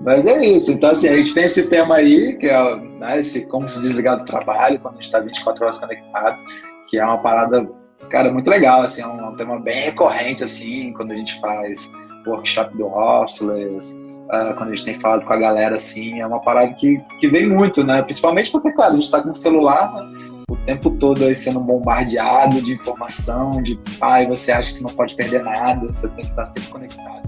Mas é isso. Então, assim, a gente tem esse tema aí, que é, né, esse como se desligar do trabalho quando a gente está 24 horas conectado, que é uma parada, cara, muito legal, assim, é um tema bem recorrente, assim, quando a gente faz workshop do Hostless, quando a gente tem falado com a galera, assim, é uma parada que vem muito, né? Principalmente porque, claro, a gente está com o celular, né, o tempo todo aí sendo bombardeado de informação, de você acha que você não pode perder nada, você tem que estar sempre conectado.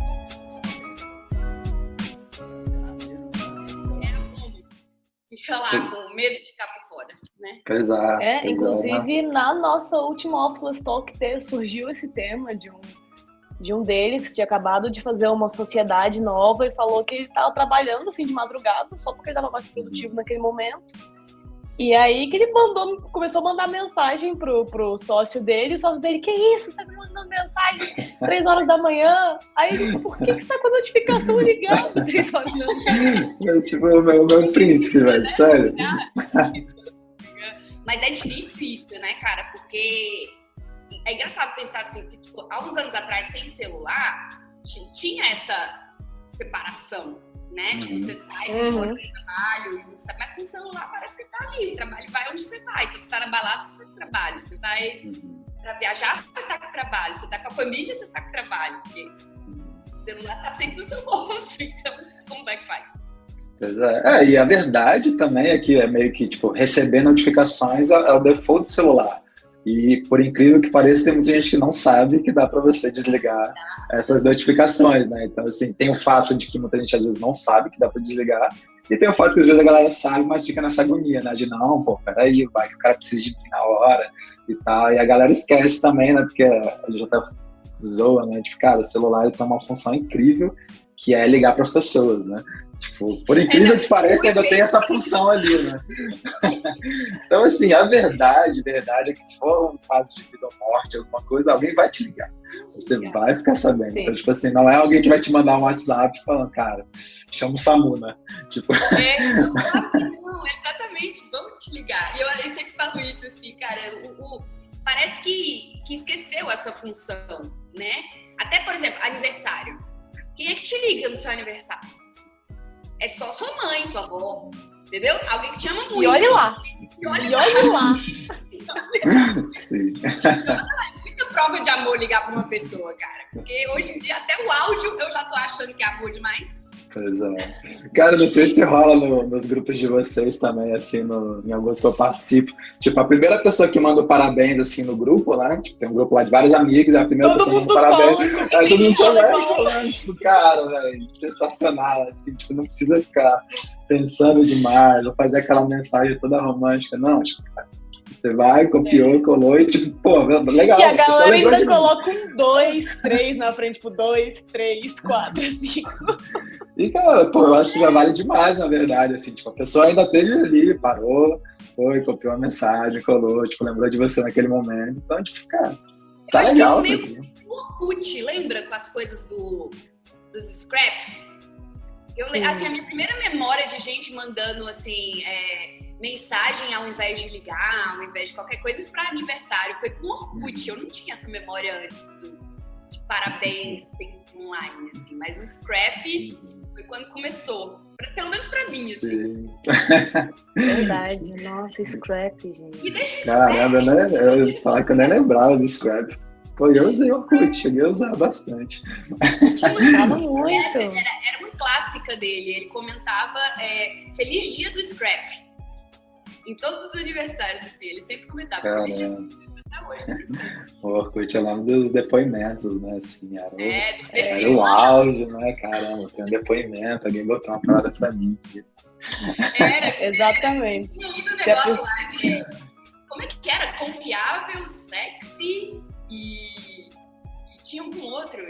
Fica lá com medo de ficar por fora, né? Exato. Inclusive, na nossa última Hostless Talk surgiu esse tema de um deles que tinha acabado de fazer uma sociedade nova e falou que ele estava trabalhando assim de madrugada só porque ele estava mais produtivo naquele momento. E aí que ele começou a mandar mensagem pro sócio dele, o sócio dele, que isso? Você tá me mandando mensagem 3 horas da manhã? Aí ele, por que você tá com a notificação ligada 3 horas da manhã? É tipo o meu príncipe, velho, sério. Mas é difícil isso, né, cara? Porque é engraçado pensar assim, que tipo, há uns anos atrás, sem celular, tinha essa separação, né? Tipo, você sai do trabalho, mas com o celular parece que tá ali, o trabalho vai onde você vai. Então, você tá na balada, você tá com trabalho. Você vai pra viajar, você tá com trabalho. Você tá com a família, você tá com trabalho. Porque o celular tá sempre no seu bolso, então como é que faz? Pois é. E a verdade também é que é meio que, tipo, receber notificações é o default do celular. E, por incrível que pareça, tem muita gente que não sabe que dá para você desligar essas notificações, né? Então, assim, tem o fato de que muita gente, às vezes, não sabe que dá para desligar. E tem o fato que, às vezes, a galera sabe, mas fica nessa agonia, né? De, não, pô, peraí, vai que o cara precisa de mim na hora e tal. E a galera esquece também, né? Porque a gente já tá zoa, né? Tipo, cara, o celular tem uma função incrível que é ligar para as pessoas, né? Tipo, por incrível que pareça, ainda tem essa função ali, né? Então, assim, a verdade é que se for um caso de vida ou morte, alguma coisa, alguém vai te ligar. Você vai ficar sabendo. Sim. Então, tipo assim, não é alguém que vai te mandar um WhatsApp falando, cara, chama o SAMU, né? Tipo... não, exatamente, vamos te ligar. E eu sempre falo isso, assim, cara, parece que esqueceu essa função, né? Até, por exemplo, aniversário. Quem é que te liga no seu aniversário? É só sua mãe, sua avó, entendeu? Alguém que te ama muito. E olha lá. Sim. É muita prova de amor ligar pra uma pessoa, cara. Porque hoje em dia, até o áudio, eu já tô achando que é amor demais. Pois é. Cara, não sei se rola nos grupos de vocês também, assim, em alguns que eu participo. Tipo, a primeira pessoa que manda parabéns, assim, no grupo, né? Tipo, tem um grupo lá de vários amigos, a primeira pessoa que manda parabéns. Aí todo mundo fala, tipo, cara, velho, sensacional, assim, tipo, não precisa ficar pensando demais, ou fazer aquela mensagem toda romântica, não, tipo, você vai, copiou, colou e tipo, pô, legal. E a galera ainda coloca um 2, 3 na frente, tipo, 2, 3, 4, 5. E, cara, pô, eu acho que já vale demais, na verdade, assim, tipo, a pessoa ainda teve ali, parou, foi, copiou a mensagem, colou, tipo, lembrou de você naquele momento. Então, tipo, cara, tá legal isso aqui. O Orkut, lembra com as coisas dos scraps? Assim, a minha primeira memória de gente mandando, assim, mensagem ao invés de ligar, ao invés de qualquer coisa, isso pra aniversário, foi com Orkut. Eu não tinha essa memória antes de parabéns online, assim, mas o scrap foi quando começou. Pelo menos pra mim, assim. Verdade, nossa, scrap, gente. Caramba, né? Eu ia falar que eu nem lembrava do scrap. Pô, eu usei o Orkut, cheguei a usar bastante. Usava muito. Era uma clássica dele, ele comentava Feliz Dia do Scrap. Em todos os aniversários, assim, ele sempre comentava Feliz Dia do Scrap até hoje. O Orkut é o nome dos depoimentos, né? Assim, era o auge, né? Caramba, tem um depoimento, alguém botou uma parada pra mim. Exatamente. Tinha ido um negócio lá de... Como é que era? Confiável, sexy e tinha algum outro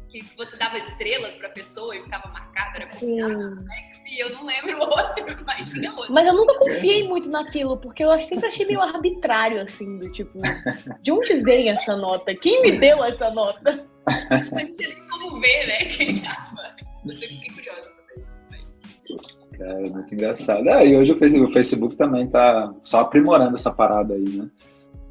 que você dava estrelas pra pessoa e ficava marcado, era confiável, sexy, eu não lembro o outro, mas tinha outro. Mas eu nunca confiei muito naquilo, porque eu sempre achei meio arbitrário, assim, do tipo, de onde vem essa nota? Quem me deu essa nota? Você não tinha nem como ver, né, quem tava. Eu sempre fiquei curiosa também. É muito engraçado. E hoje o Facebook também tá só aprimorando essa parada aí, né?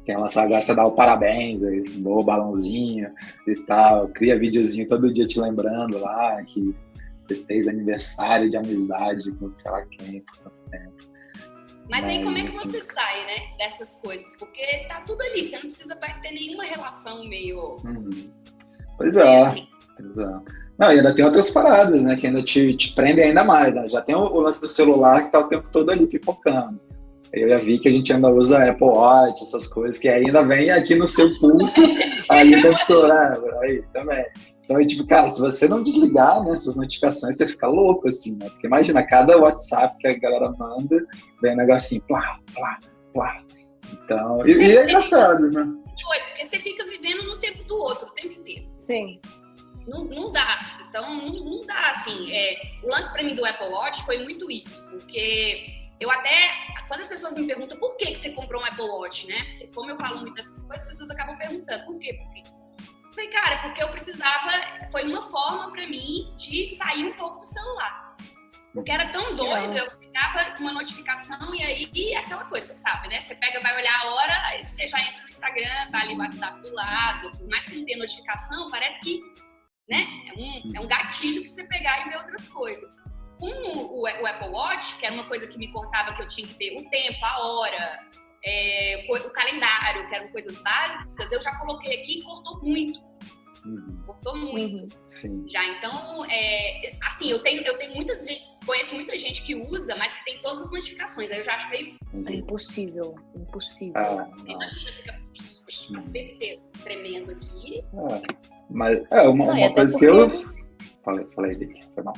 Tem uma sagaça, dá o parabéns, aí, boa balãozinho e tal, cria videozinho todo dia te lembrando lá que Você fez aniversário de amizade com sei lá quem, por tanto tempo. Mas aí como é que você sai, né, dessas coisas? Porque tá tudo ali, você não precisa mais ter nenhuma relação meio... Pois é, assim. pois é. Não, e ainda tem outras paradas, né, que ainda te prendem ainda mais, né? Já tem o lance do celular que tá o tempo todo ali pipocando. Eu já vi que a gente ainda usa Apple Watch, essas coisas, que ainda vem aqui no seu pulso, ali o tempo todo, aí também. Então, tipo, cara, se você não desligar, né, essas notificações, você fica louco, assim, né? Porque imagina, cada WhatsApp que a galera manda, vem um negocinho, plá, plá, plá. Então, e é engraçado, né? Porque você fica vivendo no tempo do outro, o tempo inteiro. Sim. Não dá. Então, não dá, assim. O lance pra mim do Apple Watch foi muito isso, porque eu até, quando as pessoas me perguntam por que você comprou um Apple Watch, né? Porque como eu falo muito dessas coisas, as pessoas acabam perguntando, por quê? Eu falei, cara, porque eu precisava, foi uma forma pra mim de sair um pouco do celular. Porque era tão doido, eu ficava com uma notificação e aí aquela coisa, você sabe, né? Você pega, vai olhar a hora, aí você já entra no Instagram, tá ali o WhatsApp do lado, por mais que não tenha notificação, parece que, né, é um gatilho pra você pegar e ver outras coisas. Com o Apple Watch, que era uma coisa que me contava que eu tinha que ver o tempo, a hora, o calendário, que eram coisas básicas, eu já coloquei aqui e cortou muito. Cortou muito. Sim. Já, então, assim, eu tenho conheço muita gente que usa, mas que tem todas as notificações, aí eu já acho meio... É impossível. Imagina, fica o tempo inteiro tremendo aqui. Mas uma coisa que eu... Falei dele, foi mal.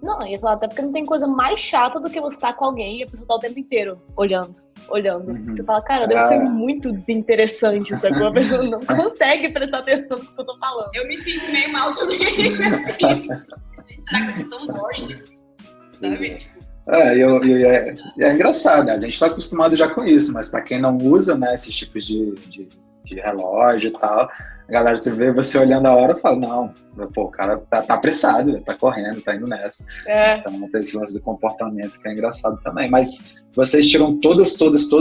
Não, eu ia falar até porque não tem coisa mais chata do que você estar com alguém e a pessoa tá o tempo inteiro olhando. Você fala, cara, deve ser muito desinteressante, sacou? A pessoa não consegue prestar atenção no que eu tô falando. Eu me sinto meio mal de alguém, assim. Será que eu tô tão boring? Sabe? Tipo... É engraçado, né? A gente tá acostumado já com isso, mas pra quem não usa, né, esses tipos de relógio e tal, a galera, você vê você olhando a hora e fala, não, pô, o cara tá apressado, tá correndo, tá indo nessa. Então tem esse lance do comportamento que é engraçado também. Mas vocês tiram todas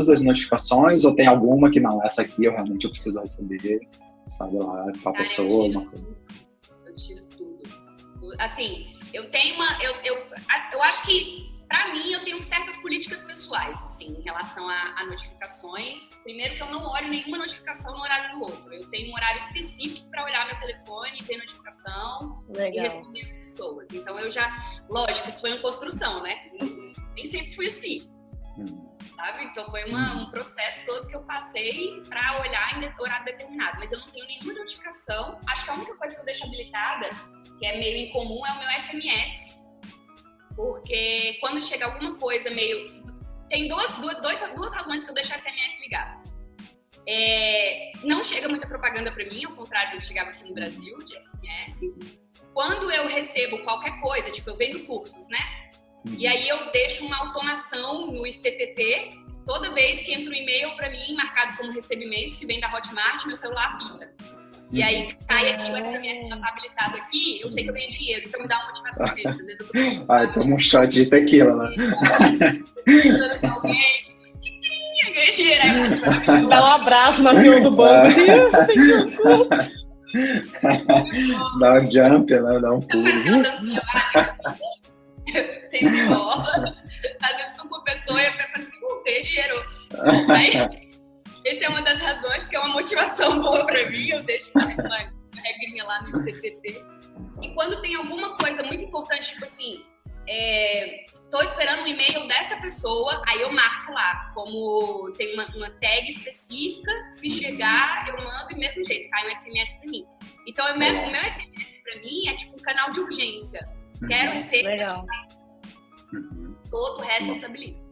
as notificações ou tem alguma que não, essa aqui eu realmente preciso receber, sabe lá, pra pessoa, alguma coisa? Eu tiro tudo. Assim, eu tenho eu acho que pra mim, eu tenho certas políticas pessoais, assim, em relação a notificações. Primeiro que eu não olho nenhuma notificação no horário do outro. Eu tenho um horário específico para olhar meu telefone, ver notificação e responder as pessoas. Então, lógico, isso foi uma construção, né? Nem sempre fui assim, sabe? Então, foi um processo todo que eu passei para olhar em horário determinado. Mas eu não tenho nenhuma notificação. Acho que a única coisa que eu deixo habilitada, que é meio incomum, é o meu SMS. Porque quando chega alguma coisa meio... Tem duas razões que eu deixo o SMS ligado. Não chega muita propaganda para mim, ao contrário do que chegava aqui no Brasil, de SMS. Quando eu recebo qualquer coisa, tipo, eu vendo cursos, né? E aí eu deixo uma automação no IFTTT, toda vez que entra um e-mail para mim, marcado como recebimentos, que vem da Hotmart, meu celular pita. E aí cai aqui, o SMS já tá habilitado aqui, eu sei que eu ganho dinheiro, então me dá uma motivação extra. Às vezes eu tô toma um shot de tequila, né? Falando com alguém, ganhei dinheiro, aí eu dá um abraço na fila do banco. Dá um jump, né? Dá um pulo. Sempre rola. Às vezes tô com a pessoa e a pessoa assim, ganhei dinheiro. Aí, essa é uma das razões que é uma motivação boa pra mim, eu deixo uma regrinha lá no TTT. E quando tem alguma coisa muito importante, tipo assim, tô esperando um e-mail dessa pessoa, aí eu marco lá, como tem uma tag específica, se chegar, eu mando do mesmo jeito, cai um SMS pra mim. Então, o meu SMS pra mim é tipo um canal de urgência. Quero receber, todo o resto eu estabilizo.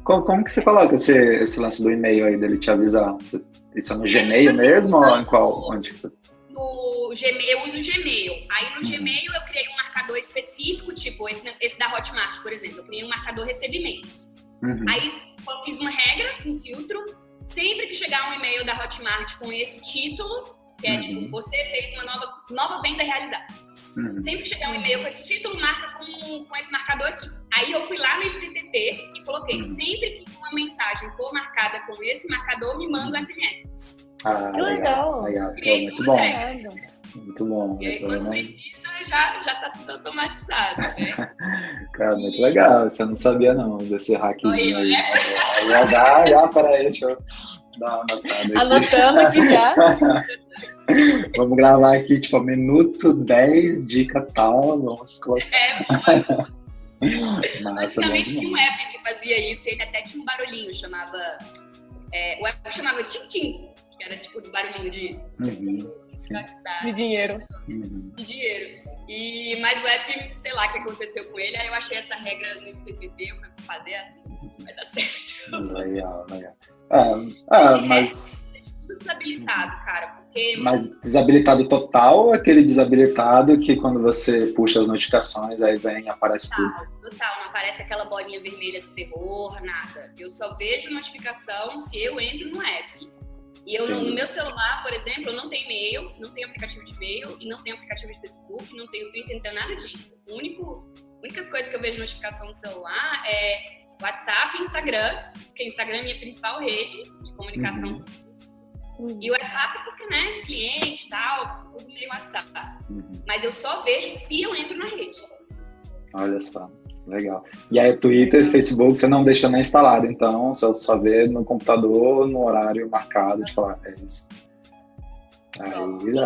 Como que você coloca esse lance do e-mail aí, dele te avisar? Isso é no Gmail mesmo ou em qual? Onde que você... No Gmail, eu uso o Gmail. Aí no Gmail eu criei um marcador específico, tipo esse da Hotmart, por exemplo. Eu criei um marcador recebimentos. Aí eu fiz uma regra, um filtro. Sempre que chegar um e-mail da Hotmart com esse título, que é tipo, você fez uma nova venda realizada. Sempre que chegar um e-mail com esse título, marca com esse marcador aqui. Aí eu fui lá no FTTT e coloquei, sempre que uma mensagem for marcada com esse marcador, me manda o SMS. Que legal. Muito bom. Muito bom. E aí, quando precisa, já tá tudo automatizado, né? Cara, muito legal. Você não sabia, não, desse hackzinho aí. Já, peraí, deixa eu dar uma anotada aqui. Anotando aqui já. Vamos gravar aqui, tipo, minuto 10, dica tal, vamos colocar. Basicamente tinha um app que fazia isso, e ele até tinha um barulhinho, chamava... o app chamava Tim-Tim, que era tipo do barulhinho de dinheiro. De dinheiro. Mas o app, sei lá o que aconteceu com ele, aí eu achei essa regra no TTT, eu fui fazer assim, vai dar certo. Legal. Mas... tudo desabilitado, cara, porque... Mas desabilitado total ou aquele desabilitado que quando você puxa as notificações, aí aparece tudo? Total, não aparece aquela bolinha vermelha do terror, nada. Eu só vejo notificação se eu entro no app. E eu, no meu celular, por exemplo, eu não tenho e-mail, não tenho aplicativo de e-mail, e não tenho aplicativo de Facebook, não tenho Twitter, não tenho nada disso. Únicas coisas que eu vejo notificação no celular é WhatsApp e Instagram, porque Instagram é minha principal rede de comunicação. E o WhatsApp porque, né, cliente e tal, tudo meio WhatsApp. Mas eu só vejo se eu entro na rede. Olha só, legal. E aí Twitter e Facebook você não deixa nem instalado, então você só vê no computador, no horário marcado, de falar, é isso.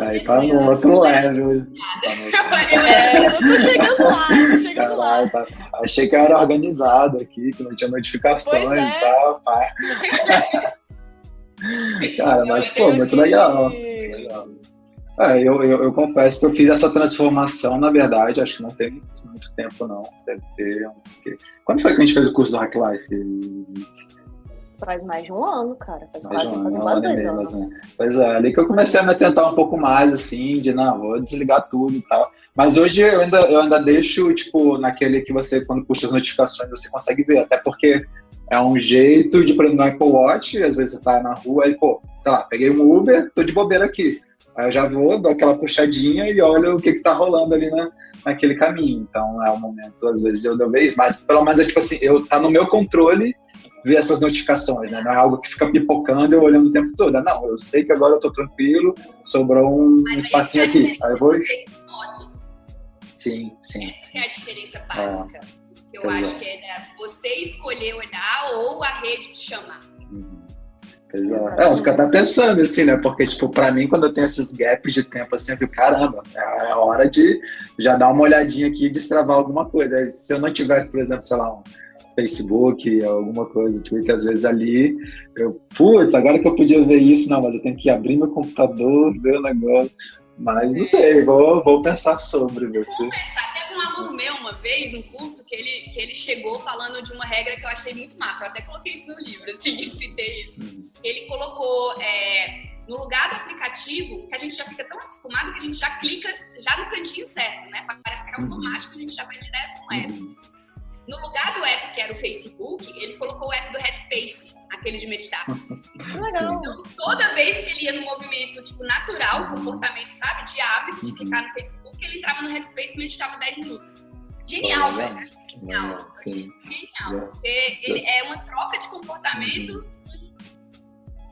Aí tá no outro level. Eu tô chegando lá. Achei que eu era organizado aqui, que não tinha notificações e tal, pá. Cara, mas pô, muito legal. Eu confesso que eu fiz essa transformação, na verdade, acho que não tem muito tempo, não. Deve ter. Quando foi que a gente fez o curso do Hack Life? Faz mais de um ano, cara. Faz mais quase 2 anos. Assim. Pois é, ali que eu comecei a me atentar um pouco mais, assim, de não, vou desligar tudo e tal. Mas hoje eu ainda deixo, tipo, naquele que você, quando puxa as notificações, você consegue ver, até porque é um jeito de, por exemplo, no Apple Watch, às vezes você tá na rua e, pô, sei lá, peguei um Uber, tô de bobeira aqui. Aí eu já vou, dou aquela puxadinha e olho o que tá rolando ali naquele caminho. Então é o momento, às vezes, eu ver isso. Mas pelo menos é tipo assim, tá no meu controle ver essas notificações, né? Não é algo que fica pipocando e eu olhando o tempo todo. Não, eu sei que agora eu tô tranquilo, sobrou um espacinho aqui. Aí eu vou... Sim. Essa é a diferença básica. Eu acho que é você escolher olhar ou a rede te chamar. Exato. Eu fico até pensando assim, né? Porque, tipo, pra mim, quando eu tenho esses gaps de tempo assim, eu fico, caramba, é hora de já dar uma olhadinha aqui e destravar alguma coisa. Aí, se eu não tivesse, por exemplo, sei lá, um Facebook, alguma coisa, Twitter, às vezes ali, agora que eu podia ver isso, não, mas eu tenho que abrir meu computador, ver o negócio. Mas não sei, vou pensar sobre você. Teve um aluno meu uma vez no curso que ele chegou falando de uma regra que eu achei muito massa. Eu até coloquei isso no livro, assim, citei isso. Ele colocou no lugar do aplicativo, que a gente já fica tão acostumado que a gente já clica já no cantinho certo, né? Parece que é automático, a gente já vai direto no app. No lugar do app que era o Facebook, ele colocou o app do Headspace, aquele de meditar. Legal. Então, toda vez que ele ia no movimento, tipo, natural, comportamento, sabe, de hábito, de clicar no Facebook, ele entrava no Headspace e meditava 10 minutos. Genial, velho. Genial. Genial. Porque ele é uma troca de comportamento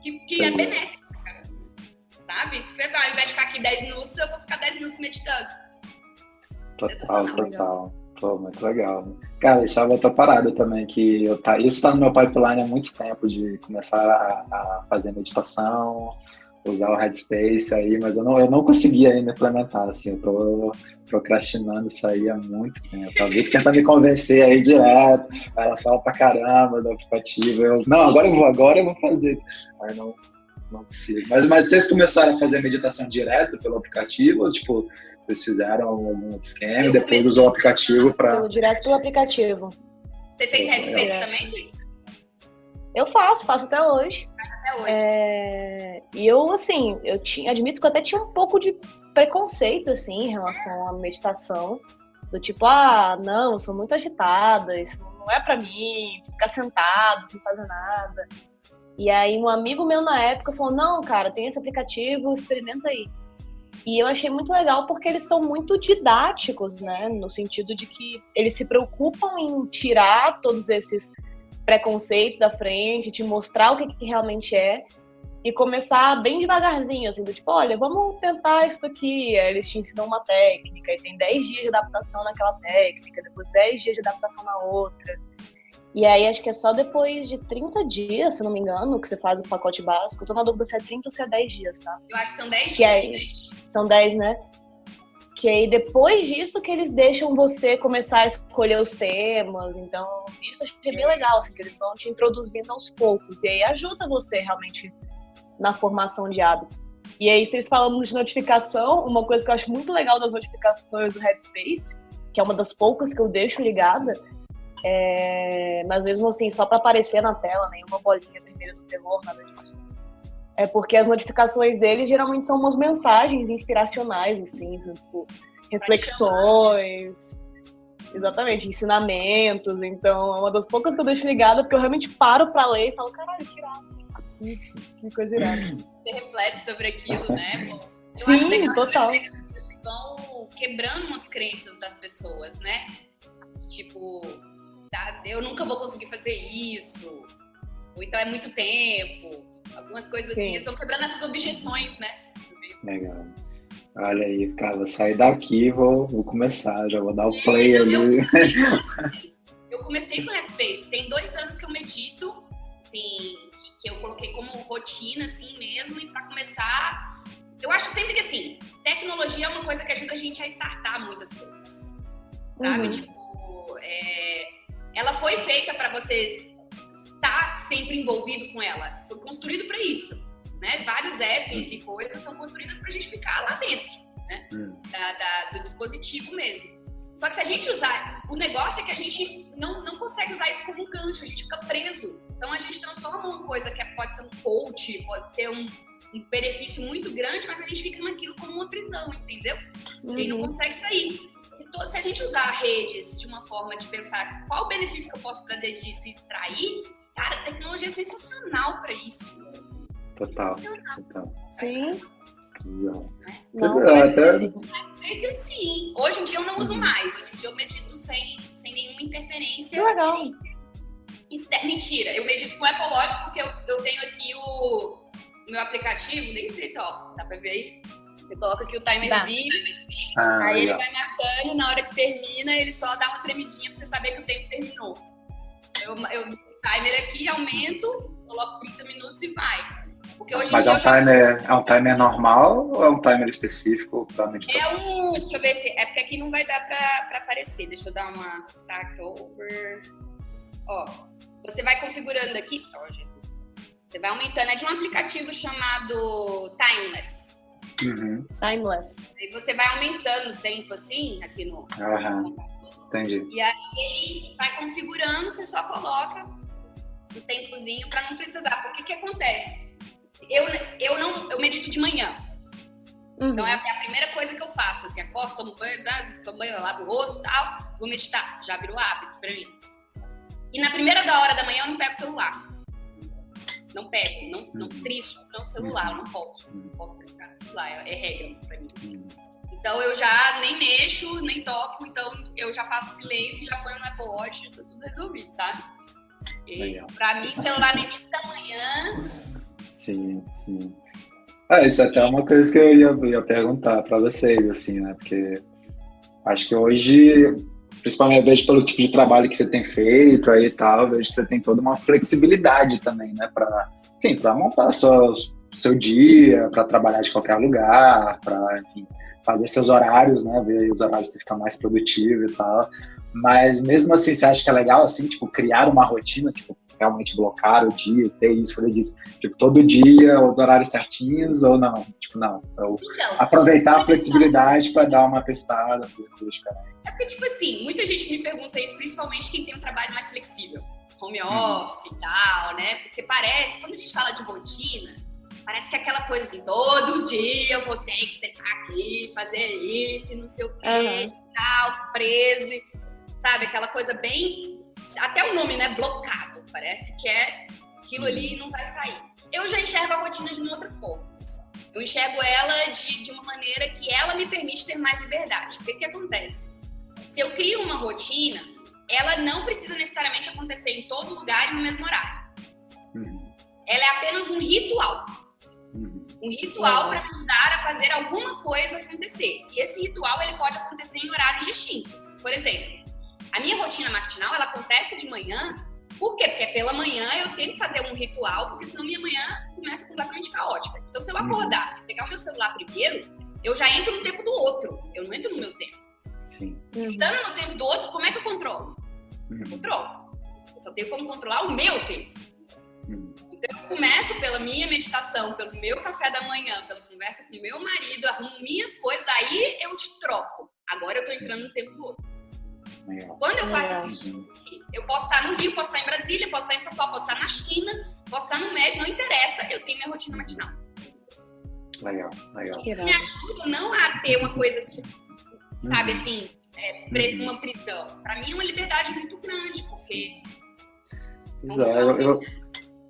que é benéfica, cara. Sabe? Ao invés de ficar aqui 10 minutos, eu vou ficar 10 minutos meditando. Total. Pô, muito legal. Cara, isso é outra parada também, que isso tá no meu pipeline há muito tempo, de começar a fazer meditação, usar o Headspace aí, mas eu não consegui ainda implementar, assim, eu tô procrastinando isso aí há muito tempo. A Vicky tenta me convencer aí direto, ela fala pra caramba do aplicativo, agora eu vou fazer. Aí não consigo. Mas vocês começaram a fazer meditação direto pelo aplicativo, ou tipo, vocês fizeram algum esquema e depois usou o aplicativo para... Direto pelo aplicativo. Você fez Headspace também? Eu faço até hoje. Até hoje. E eu, assim, admito que eu até tinha um pouco de preconceito, assim, em relação à meditação. Do tipo, não, eu sou muito agitada, isso não é pra mim, ficar sentado, sem fazer nada. E aí um amigo meu na época falou, não, cara, tem esse aplicativo, experimenta aí. E eu achei muito legal porque eles são muito didáticos, né? No sentido de que eles se preocupam em tirar todos esses preconceitos da frente, te mostrar o que realmente é. e começar bem devagarzinho, assim, do tipo, olha, vamos tentar isso aqui. Aí eles te ensinam uma técnica, e tem 10 dias de adaptação naquela técnica, depois 10 dias de adaptação na outra. E aí acho que é só depois de 30 dias, se não me engano, que você faz o pacote básico. Eu tô na dúvida se é 30 ou se é 10 dias, tá? Eu acho que são 10 Que dias. aí, são 10, né? Que aí depois disso que eles deixam você começar a escolher os temas. Então, isso eu achei bem legal, assim, que eles vão te introduzindo aos poucos. E aí ajuda você realmente na formação de hábito. E aí, vocês falando de notificação, uma coisa que eu acho muito legal das notificações do Headspace, que é uma das poucas que eu deixo ligada, mas mesmo assim, só para aparecer na tela, nenhuma bolinha vermelha do terror, nada disso. É porque as notificações deles geralmente são umas mensagens inspiracionais, assim, tipo, reflexões, exatamente, ensinamentos. Então, é uma das poucas que eu deixo ligada, porque eu realmente paro pra ler e falo, caralho, que irado. Que coisa irada. Você reflete sobre aquilo, né? Pô, eu Sim, acho legal total. Eles vão quebrando umas crenças das pessoas, né? Tipo, tá, eu nunca vou conseguir fazer isso, ou então é muito tempo, algumas coisas assim, eles vão quebrando essas objeções, né? Legal. Olha aí, cara, vou sair daqui e vou começar, já vou dar o play ali. Eu comecei com Headspace, tem 2 anos que eu medito, assim, que eu coloquei como rotina, assim mesmo, e para começar, eu acho sempre que, assim, tecnologia é uma coisa que ajuda a gente a startar muitas coisas, sabe? Tipo, ela foi feita para você estar sempre envolvido com ela, foi construído para isso, né? Vários apps e coisas são construídas para a gente ficar lá dentro, né? Do dispositivo mesmo. Só que se a gente usar, o negócio é que a gente não consegue usar isso como um gancho, a gente fica preso. Então a gente transforma uma coisa que pode ser um coach, pode ser um benefício muito grande, mas a gente fica naquilo como uma prisão, entendeu? E não consegue sair. Se a gente usar redes de uma forma de pensar qual o benefício que eu posso trazer disso e extrair, cara, a tecnologia é sensacional para isso. Total. Sim. Esse sim. Hoje em dia eu não uso mais. Hoje em dia eu medito sem nenhuma interferência. Que legal. Mentira, eu medito com o Apple Watch porque eu tenho aqui o meu aplicativo, nem sei se dá pra ver aí. Você coloca aqui o timerzinho, aí ele vai marcando, na hora que termina, ele só dá uma tremidinha pra você saber que o tempo terminou. Eu o timer aqui, aumento, coloco 30 minutos e vai. Porque hoje Mas em dia é um timer normal ou é um timer específico para meditação? Deixa eu ver se... É porque aqui não vai dar pra aparecer. Deixa eu dar uma start over. Ó, você vai configurando aqui. Você vai aumentando. É de um aplicativo chamado Timeless. Timeless. Aí você vai aumentando o tempo assim, aqui no... Entendi. E aí ele vai configurando, você só coloca o tempozinho pra não precisar. Porque o que acontece? Eu medito de manhã. Então é a primeira coisa que eu faço, assim, acordo, tomo banho, lavo o rosto e tal, vou meditar, já virou hábito pra mim. E na primeira hora da manhã eu não pego o celular. Não pego, não trisco o celular, eu não posso triscar o celular, é regra pra mim. Então eu já nem mexo, nem toco, então eu já faço silêncio, já ponho no Apple Watch, tá tudo resolvido, sabe? E pra mim, celular no início da manhã... Sim. Isso até é uma coisa que eu ia perguntar para vocês, assim, né? Porque acho que hoje, principalmente eu vejo pelo tipo de trabalho que você tem feito aí e tal, eu vejo que você tem toda uma flexibilidade também, né? Para montar seu dia, para trabalhar de qualquer lugar, para, enfim, fazer seus horários, né? Ver os horários para ficar mais produtivo e tal. Mas mesmo assim, você acha que é legal, assim, tipo, criar uma rotina, tipo, realmente blocar o dia, ter isso, como eu disse, tipo, todo dia, os horários certinhos, ou não? Tipo, não. Então, aproveitar a flexibilidade para dar uma testada, É porque, tipo assim, muita gente me pergunta isso, principalmente quem tem um trabalho mais flexível, home office e tal, né? Porque parece, quando a gente fala de rotina, parece que é aquela coisa assim, todo dia eu vou ter que sentar aqui, fazer isso, e não sei o quê, tal, preso, sabe? Aquela coisa bem... Até o nome, né? Blocado. Parece que é aquilo ali e não vai sair. Eu já enxergo a rotina de uma outra forma. Eu enxergo ela de uma maneira que ela me permite ter mais liberdade. Porque o que acontece? Se eu crio uma rotina, ela não precisa necessariamente acontecer em todo lugar e no mesmo horário. Ela é apenas um ritual. Um ritual para me ajudar a fazer alguma coisa acontecer. E esse ritual, ele pode acontecer em horários distintos. Por exemplo, a minha rotina matinal, ela acontece de manhã. Por quê? Porque pela manhã eu tenho que fazer um ritual, porque senão minha manhã começa completamente caótica. Então, se eu acordar e pegar o meu celular primeiro, eu já entro no tempo do outro. Eu não entro no meu tempo. Sim. Estando no tempo do outro, como é que eu controlo? Eu controlo. Eu só tenho como controlar o meu tempo. Então, eu começo pela minha meditação, pelo meu café da manhã, pela conversa com o meu marido, arrumo minhas coisas, aí eu te troco. Agora eu tô entrando no tempo do outro. Quando eu faço isso, eu posso estar no Rio, posso estar em Brasília, posso estar em São Paulo, posso estar na China, posso estar no México, não interessa, eu tenho minha rotina matinal. Legal. Isso me ajuda não a ter uma coisa, tipo, sabe, assim, uma prisão. Pra mim é uma liberdade muito grande, porque...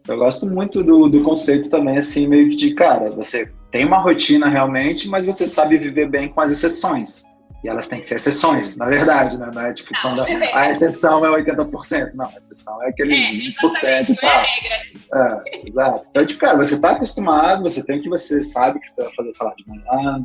Eu gosto muito do conceito também, assim, meio que de, cara, você tem uma rotina realmente, mas você sabe viver bem com as exceções. E elas têm que ser exceções, na verdade, né? Não é tipo quando a exceção é 80%. Não, a exceção é aqueles 20% e tal. Exato. Então, tipo, cara, você tá acostumado, você sabe que você vai fazer, sei lá, de manhã,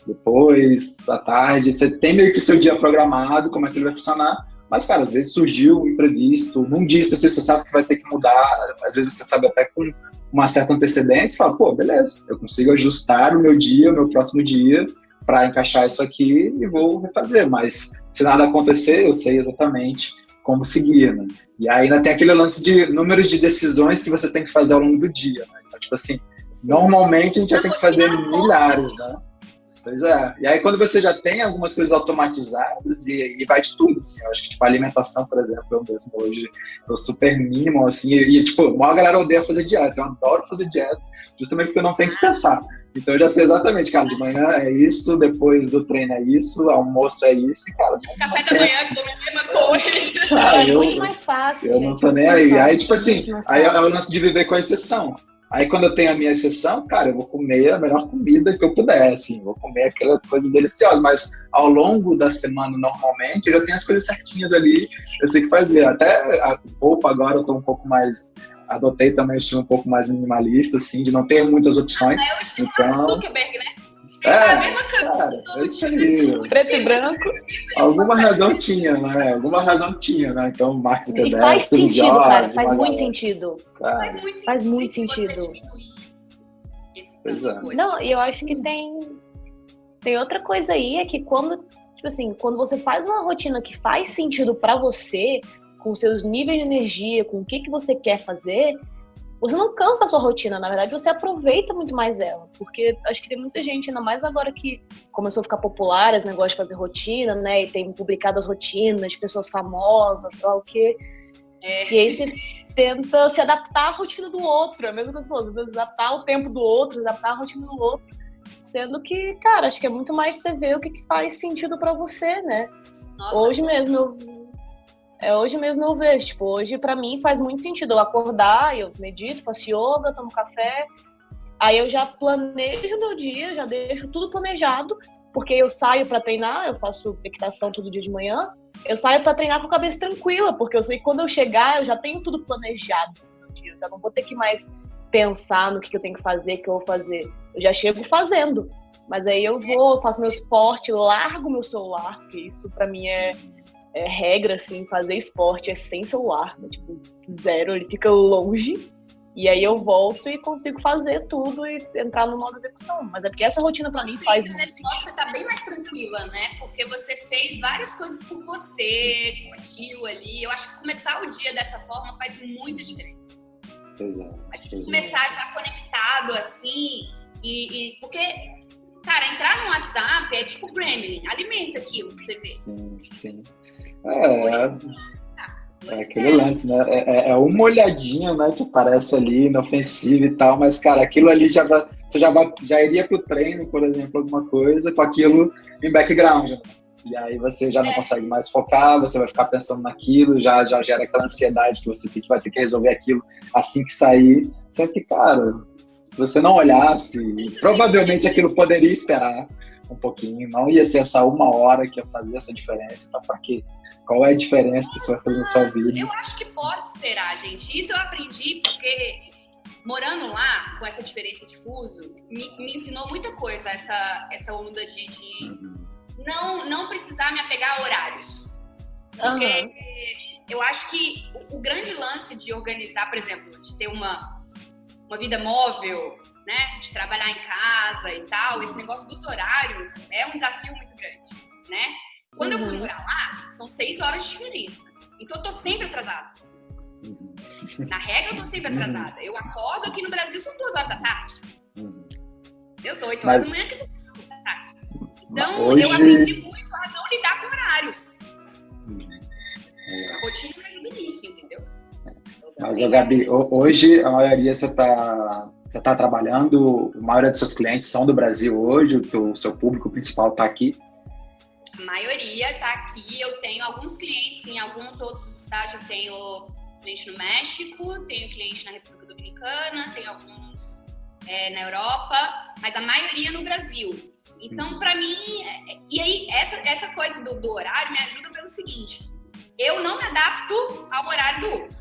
depois, da tarde, você tem meio que o seu dia programado, como é que ele vai funcionar. Mas, cara, às vezes surgiu um imprevisto, num dia você sabe que vai ter que mudar, às vezes você sabe até com uma certa antecedência, e fala, pô, beleza, eu consigo ajustar o meu dia, o meu próximo dia, para encaixar isso aqui e vou refazer, mas se nada acontecer, eu sei exatamente como seguir, né? E aí ainda tem aquele lance de números de decisões que você tem que fazer ao longo do dia, né? Então, tipo assim, normalmente a gente já tem que fazer milhares, né? Pois é. E aí quando você já tem algumas coisas automatizadas e vai de tudo, assim, eu acho que tipo a alimentação, por exemplo, eu mesmo hoje eu super mínimo, assim, e tipo, a maior galera odeia fazer dieta, eu adoro fazer dieta, justamente porque eu não tenho que pensar. Então eu já sei exatamente, cara, de manhã é isso, depois do treino é isso, almoço é isso, e cara... Café da manhã, come a mesma coisa. É muito mais fácil, eu não tô nem aí. Aí, tipo assim, aí é o lance de viver com a exceção. Aí quando eu tenho a minha exceção, cara, eu vou comer a melhor comida que eu puder, assim, vou comer aquela coisa deliciosa, mas ao longo da semana, normalmente, eu já tenho as coisas certinhas ali, eu sei o que fazer. Até a roupa agora eu tô um pouco mais... Adotei também um estilo um pouco mais minimalista, assim, de não ter muitas opções. É o estilo então... Zuckerberg, né? A mesma cara, é isso aí. Preto e branco. Alguma razão tinha, né? Então, Mark Zuckerberg... E faz sentido, cara. Faz muito sentido. Faz muito sentido. Pois é. Não, e eu acho que tem outra coisa aí, é que quando, tipo assim, quando você faz uma rotina que faz sentido pra você, com seus níveis de energia, com o que você quer fazer, você não cansa a sua rotina, na verdade você aproveita muito mais ela, porque acho que tem muita gente, ainda mais agora que começou a ficar popular esse negócio de fazer rotina, né, e tem publicado as rotinas de pessoas famosas, sei lá o quê, e aí você tenta se adaptar à rotina do outro, é a mesma coisa que você falou, adaptar o tempo do outro, adaptar a rotina do outro, sendo que, cara, acho que é muito mais você ver o que faz sentido pra você, né. Nossa, hoje mesmo eu vejo, tipo, hoje pra mim faz muito sentido eu acordar, eu medito, faço yoga, tomo café, aí eu já planejo meu dia, já deixo tudo planejado, porque eu saio pra treinar, eu faço equitação todo dia de manhã, eu saio pra treinar com a cabeça tranquila, porque eu sei que quando eu chegar, eu já tenho tudo planejado no meu dia, eu já não vou ter que mais pensar no que eu tenho que fazer, o que eu vou fazer, eu já chego fazendo, mas aí eu vou, faço meu esporte, largo meu celular, porque isso pra mim é regra, assim, fazer esporte é sem celular, né? Tipo, zero, ele fica longe, e aí eu volto e consigo fazer tudo e entrar no modo execução. Mas é porque essa rotina pra mim faz muito sentido. Você tá bem mais tranquila, né? Porque você fez várias coisas por você, curtiu ali. Eu acho que começar o dia dessa forma faz muita diferença. Exato. A gente começar já conectado, assim, porque, cara, entrar no WhatsApp é tipo Gremlin, alimenta aquilo pra você ver. Sim. É aquele lance, né? É uma olhadinha, né? Que parece ali inofensiva e tal, mas, cara, aquilo ali você já iria pro treino, por exemplo, alguma coisa, com aquilo em background, né? E aí você já não consegue mais focar, você vai ficar pensando naquilo, já gera aquela ansiedade que você vai ter que resolver aquilo assim que sair. Só que, cara, se você não olhasse, provavelmente aquilo poderia esperar um pouquinho, não ia ser essa uma hora que ia fazer essa diferença, então pra quê? Qual é a diferença que isso vai fazer na sua vida? Eu acho que pode esperar, gente. Isso eu aprendi porque morando lá, com essa diferença de fuso, me ensinou muita coisa, essa onda de não precisar me apegar a horários. Porque eu acho que o grande lance de organizar, por exemplo, de ter uma vida móvel, né, de trabalhar em casa e tal, esse negócio dos horários é um desafio muito grande, né? Quando eu fui morar lá, são 6 horas de diferença. Então eu tô sempre atrasada. Na regra, eu tô sempre atrasada. Eu acordo aqui no Brasil, são 2 horas da tarde. Eu sou 8 horas da manhã, que são 2 horas da tarde. Então, hoje... eu aprendi muito a não lidar com horários. A rotina me ajuda nisso, entendeu? Mas, Gabi, hoje a maioria você tá trabalhando, a maioria dos seus clientes são do Brasil hoje, o seu público principal tá aqui? A maioria tá aqui. Eu tenho alguns clientes em alguns outros estados. Eu tenho cliente no México, tenho cliente na República Dominicana, tenho alguns na Europa, mas a maioria no Brasil. Então, para mim, e aí essa coisa do horário me ajuda pelo seguinte: eu não me adapto ao horário do outro,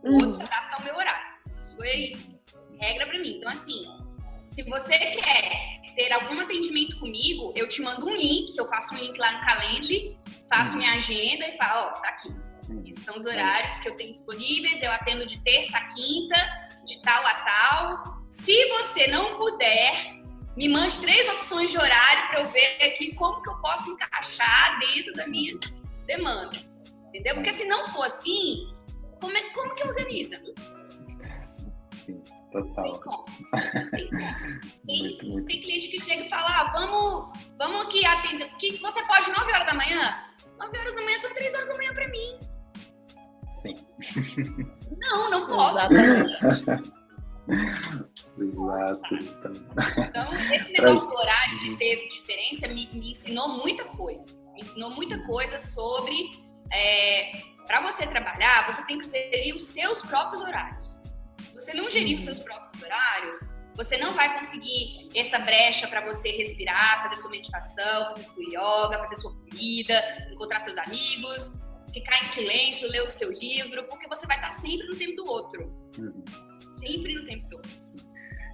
o outro se adapta ao meu horário. Isso foi regra para mim. Então, assim, se você quer ter algum atendimento comigo, eu te mando um link, eu faço um link lá no Calendly, faço minha agenda e falo, tá aqui. Esses são os horários que eu tenho disponíveis, eu atendo de terça a quinta, de tal a tal. Se você não puder, me mande 3 opções de horário para eu ver aqui como que eu posso encaixar dentro da minha demanda. Entendeu? Porque se não for assim, como que organiza? Sim, total. Tem como. Tem cliente que chega e fala, vamos aqui atender. Que você pode 9 horas da manhã? 9 horas da manhã são 3 horas da manhã para mim. Sim. Não posso. Exato. Então, esse negócio do horário de ter diferença me ensinou muita coisa. Me ensinou muita coisa sobre... para você trabalhar, você tem que gerir os seus próprios horários. Se você não gerir os seus próprios horários, você não vai conseguir essa brecha para você respirar, fazer sua meditação, fazer sua yoga, fazer sua comida, encontrar seus amigos, ficar em silêncio, ler o seu livro, porque você vai estar sempre no tempo do outro. Sempre no tempo do outro.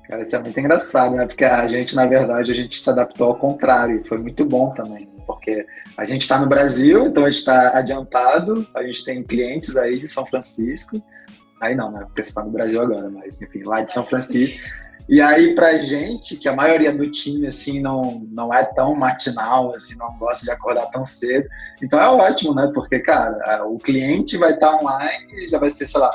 Cara, isso é muito engraçado, né? Porque a gente, na verdade, a gente se adaptou ao contrário. E foi muito bom também, porque a gente está no Brasil, então a gente está adiantado, a gente tem clientes aí de São Francisco. Aí não, né? Porque você está no Brasil agora, mas enfim, lá de São Francisco. E aí, pra gente, que a maioria do time, assim, não é tão matinal, assim, não gosta de acordar tão cedo. Então é ótimo, né? Porque, cara, o cliente vai estar online e já vai ser, sei lá,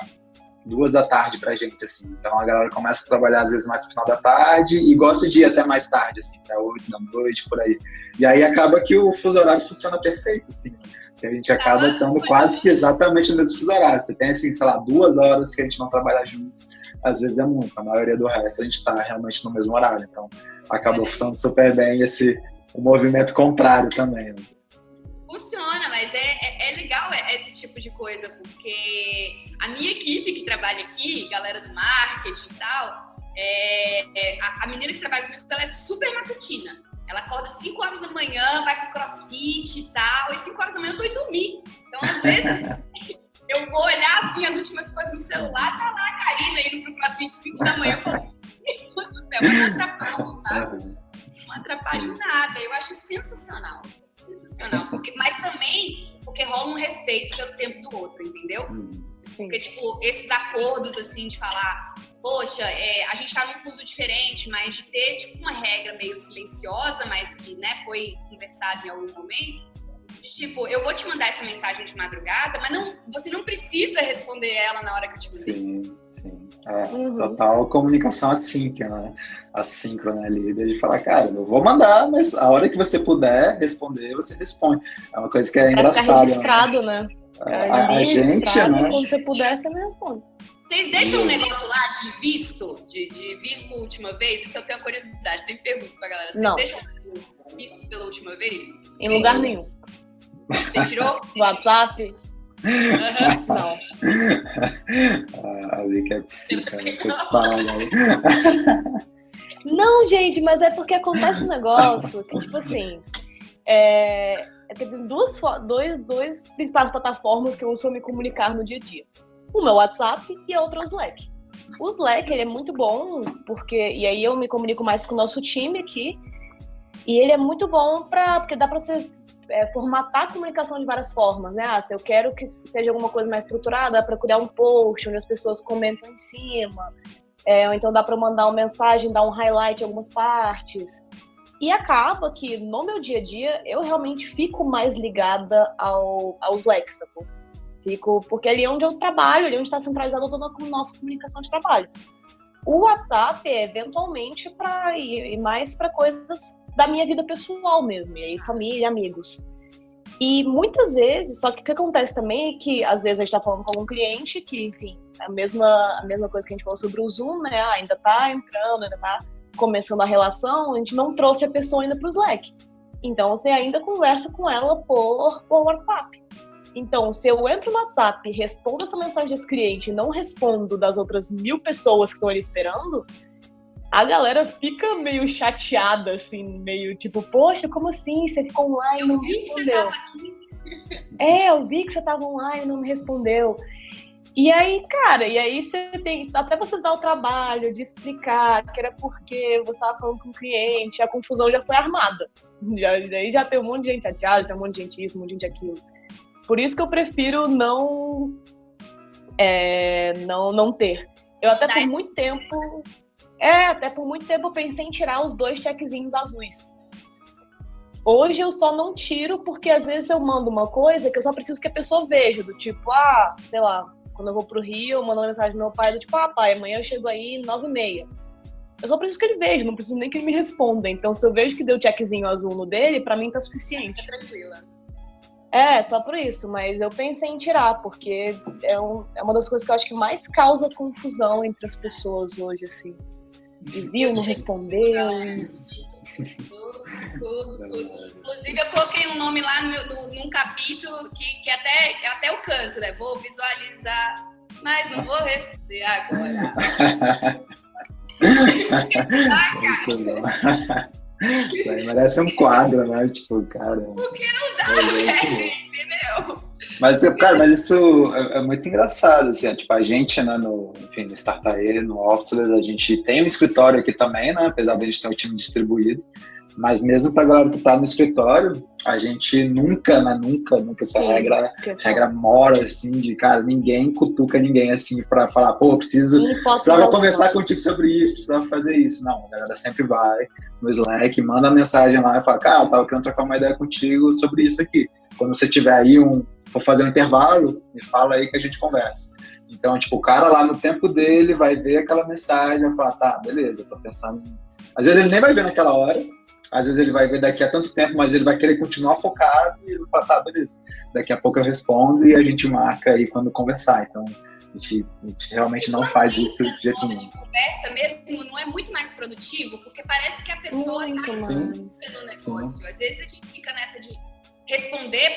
2 da tarde pra gente, assim. Então a galera começa a trabalhar, às vezes, mais no final da tarde e gosta de ir até mais tarde, assim, até 8 da noite, por aí. E aí acaba que o fuso horário funciona perfeito, assim, né? Que a gente acaba estando quase que exatamente no mesmo fuso horário. Você tem, assim, sei lá, 2 horas que a gente não trabalha junto. Às vezes é muito, a maioria do resto a gente está realmente no mesmo horário, então acabou funcionando super bem o movimento contrário também. Né? Funciona, mas é legal esse tipo de coisa, porque a minha equipe que trabalha aqui, galera do marketing e tal, a menina que trabalha comigo, ela é super matutina. Ela acorda 5 horas da manhã, vai pro crossfit e tal, e 5 horas da manhã eu tô indo dormir. Então, às vezes... eu vou olhar assim, as últimas coisas no celular, tá lá a Karina indo pro crossfit 5 da manhã. Mas não atrapalho, tá? Não atrapalho nada. Eu acho sensacional. Sensacional. Mas também porque rola um respeito pelo tempo do outro, entendeu? Sim. Porque, tipo, esses acordos, assim, de falar, poxa, a gente tá num fuso diferente, mas de ter, tipo, uma regra meio silenciosa, mas que, né, foi conversado em algum momento. Tipo, eu vou te mandar essa mensagem de madrugada, mas você não precisa responder ela na hora que eu te mandei. Sim. Total comunicação assíncrona ali, de falar, cara, eu vou mandar, mas a hora que você puder responder, você responde. É uma coisa que é engraçada. Ficar registrado, né? A gente, né? Quando você puder, você me responde. Vocês deixam um negócio lá de visto última vez? Isso eu tenho curiosidade, sempre pergunto pra galera. Vocês deixam visto pela última vez? Em lugar nenhum. Você tirou? WhatsApp? Não. Ali que é psica, né? Não, gente, mas é porque acontece um negócio que, tipo assim, tem duas principais plataformas que eu uso para me comunicar no dia a dia. Uma é o WhatsApp e a outra é o Slack. O Slack, ele é muito bom, e aí eu me comunico mais com o nosso time aqui, e ele é muito bom porque dá para você formatar a comunicação de várias formas, né? Se eu quero que seja alguma coisa mais estruturada, dá para criar um post onde as pessoas comentam em cima, ou então dá para mandar uma mensagem, dar um highlight em algumas partes. E acaba que, no meu dia a dia, eu realmente fico mais ligada ao Slack, sacou? Porque ali é onde eu trabalho, ali é onde está centralizada toda a nossa comunicação de trabalho. O WhatsApp é eventualmente mais para coisas da minha vida pessoal mesmo, e aí família, amigos. E muitas vezes, só que o que acontece também é que às vezes a gente está falando com algum cliente que, enfim, a mesma coisa que a gente falou sobre o Zoom, né? Ainda está entrando, ainda está começando a relação, a gente não trouxe a pessoa ainda para o Slack. Então você ainda conversa com ela por WhatsApp. Então, se eu entro no WhatsApp e respondo essa mensagem desse cliente e não respondo das outras 1000 pessoas que estão ali esperando, a galera fica meio chateada, assim, meio tipo, poxa, como assim? Você ficou online e não me respondeu. Eu vi que você estava online e não me respondeu. E aí, cara, você tem, até você dar o trabalho de explicar que era porque você estava falando com o cliente, a confusão já foi armada. Daí já tem um monte de gente chateada, tem um monte de gente isso, um monte de gente aquilo. Por isso que eu prefiro não ter. Eu até por muito tempo eu pensei em tirar os 2 checkzinhos azuis. Hoje eu só não tiro porque às vezes eu mando uma coisa que eu só preciso que a pessoa veja, do tipo, sei lá, quando eu vou pro Rio, eu mando uma mensagem pro meu pai do tipo, pai, amanhã eu chego aí 9h30. Eu só preciso que ele veja, não preciso nem que ele me responda. Então se eu vejo que deu checkzinho azul no dele, pra mim tá suficiente. Tá tranquila. Só por isso, mas eu pensei em tirar, porque é uma das coisas que eu acho que mais causa confusão entre as pessoas hoje, assim. Viu, não respondeu. Tudo. Inclusive, eu coloquei um nome lá num capítulo que até eu canto, né? Vou visualizar, mas não vou responder agora. Isso aí merece um quadro, né? Tipo, cara. Porque não dá, entendeu? Mas isso é muito engraçado, assim, tipo, a gente, né, no Startae, no Officeless, a gente tem um escritório aqui também, né, apesar de a gente ter um time distribuído, mas mesmo pra galera que tá no escritório, a gente nunca essa regra mora, assim, de, cara, ninguém cutuca ninguém, assim, pra falar, precisava conversar contigo sobre isso, precisava fazer isso. Não, a galera sempre vai no Slack, manda a mensagem lá e fala, cara, eu tava querendo trocar uma ideia contigo sobre isso aqui. Quando você tiver aí for fazer um intervalo, me fala aí que a gente conversa. Então, tipo, o cara lá no tempo dele vai ver aquela mensagem e vai falar, tá, beleza, eu tô pensando. Às vezes ele nem vai ver naquela hora, às vezes ele vai ver daqui a tanto tempo, mas ele vai querer continuar focado e ele vai falar, tá, beleza, daqui a pouco eu respondo e a gente marca aí quando conversar. Então, a gente realmente não faz isso de jeito nenhum. De conversa mesmo não é muito mais produtivo, porque parece que a pessoa está no negócio. Sim. Às vezes a gente fica nessa de responder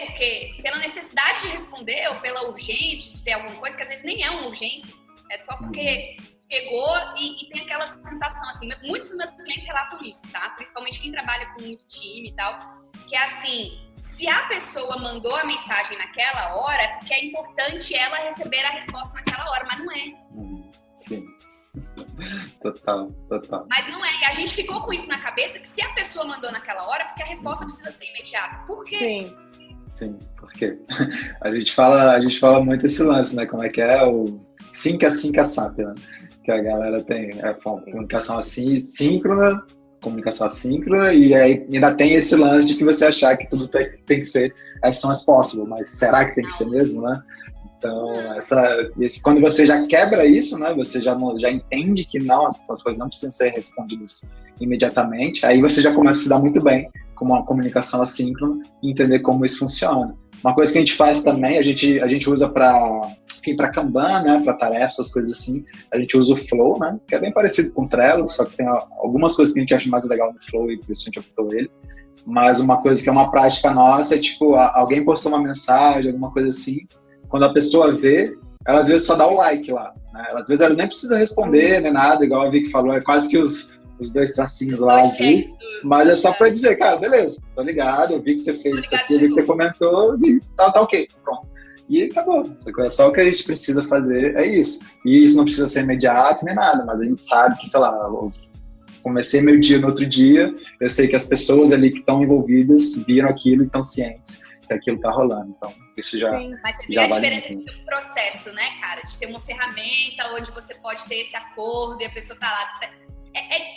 pela necessidade de responder ou pela urgente de ter alguma coisa, que às vezes nem é uma urgência, é só porque pegou e tem aquela sensação, assim, muitos dos meus clientes relatam isso, tá? Principalmente quem trabalha com muito time e tal, que é assim, se a pessoa mandou a mensagem naquela hora, que é importante ela receber a resposta naquela hora, mas não é. Sim. Total. Mas não é, e a gente ficou com isso na cabeça, que se a pessoa mandou naquela hora, porque a resposta precisa ser imediata. Por quê? Sim, por quê? A gente fala muito esse lance, né? Como é que é o 5 SAP, né? Que a galera tem comunicação assim, síncrona, comunicação assíncrona, e aí ainda tem esse lance de que você achar que tudo tem que ser as soon as possible, mas será que tem que ser mesmo, né? Então, quando você já quebra isso, né? Você já entende que não, as coisas não precisam ser respondidas imediatamente, aí você já começa a se dar muito bem com uma comunicação assíncrona e entender como isso funciona. Uma coisa que a gente faz também, a gente usa para Kanban, né, para tarefas, essas coisas assim, a gente usa o Flow, né, que é bem parecido com o Trello, só que tem algumas coisas que a gente acha mais legal no Flow e por isso a gente optou ele. Mas uma coisa que é uma prática nossa é, tipo, alguém postou uma mensagem, alguma coisa assim, quando a pessoa vê, ela às vezes só dá o like lá, né, às vezes ela nem precisa responder, nem nada, igual a Vicky falou, é quase que os 2 tracinhos lá azuis, mas é só pra dizer, cara, beleza, tô ligado, eu vi que você fez isso aqui, eu vi que você comentou, e tá ok, pronto. e acabou. Só o que a gente precisa fazer é isso. E isso não precisa ser imediato nem nada, mas a gente sabe que, sei lá, eu comecei meu dia no outro dia, eu sei que as pessoas ali que estão envolvidas viram aquilo e estão cientes que aquilo está rolando. Então, isso já. Sim. Mas você vê a diferença de ter um processo, né, cara? De ter uma ferramenta onde você pode ter esse acordo e a pessoa tá lá.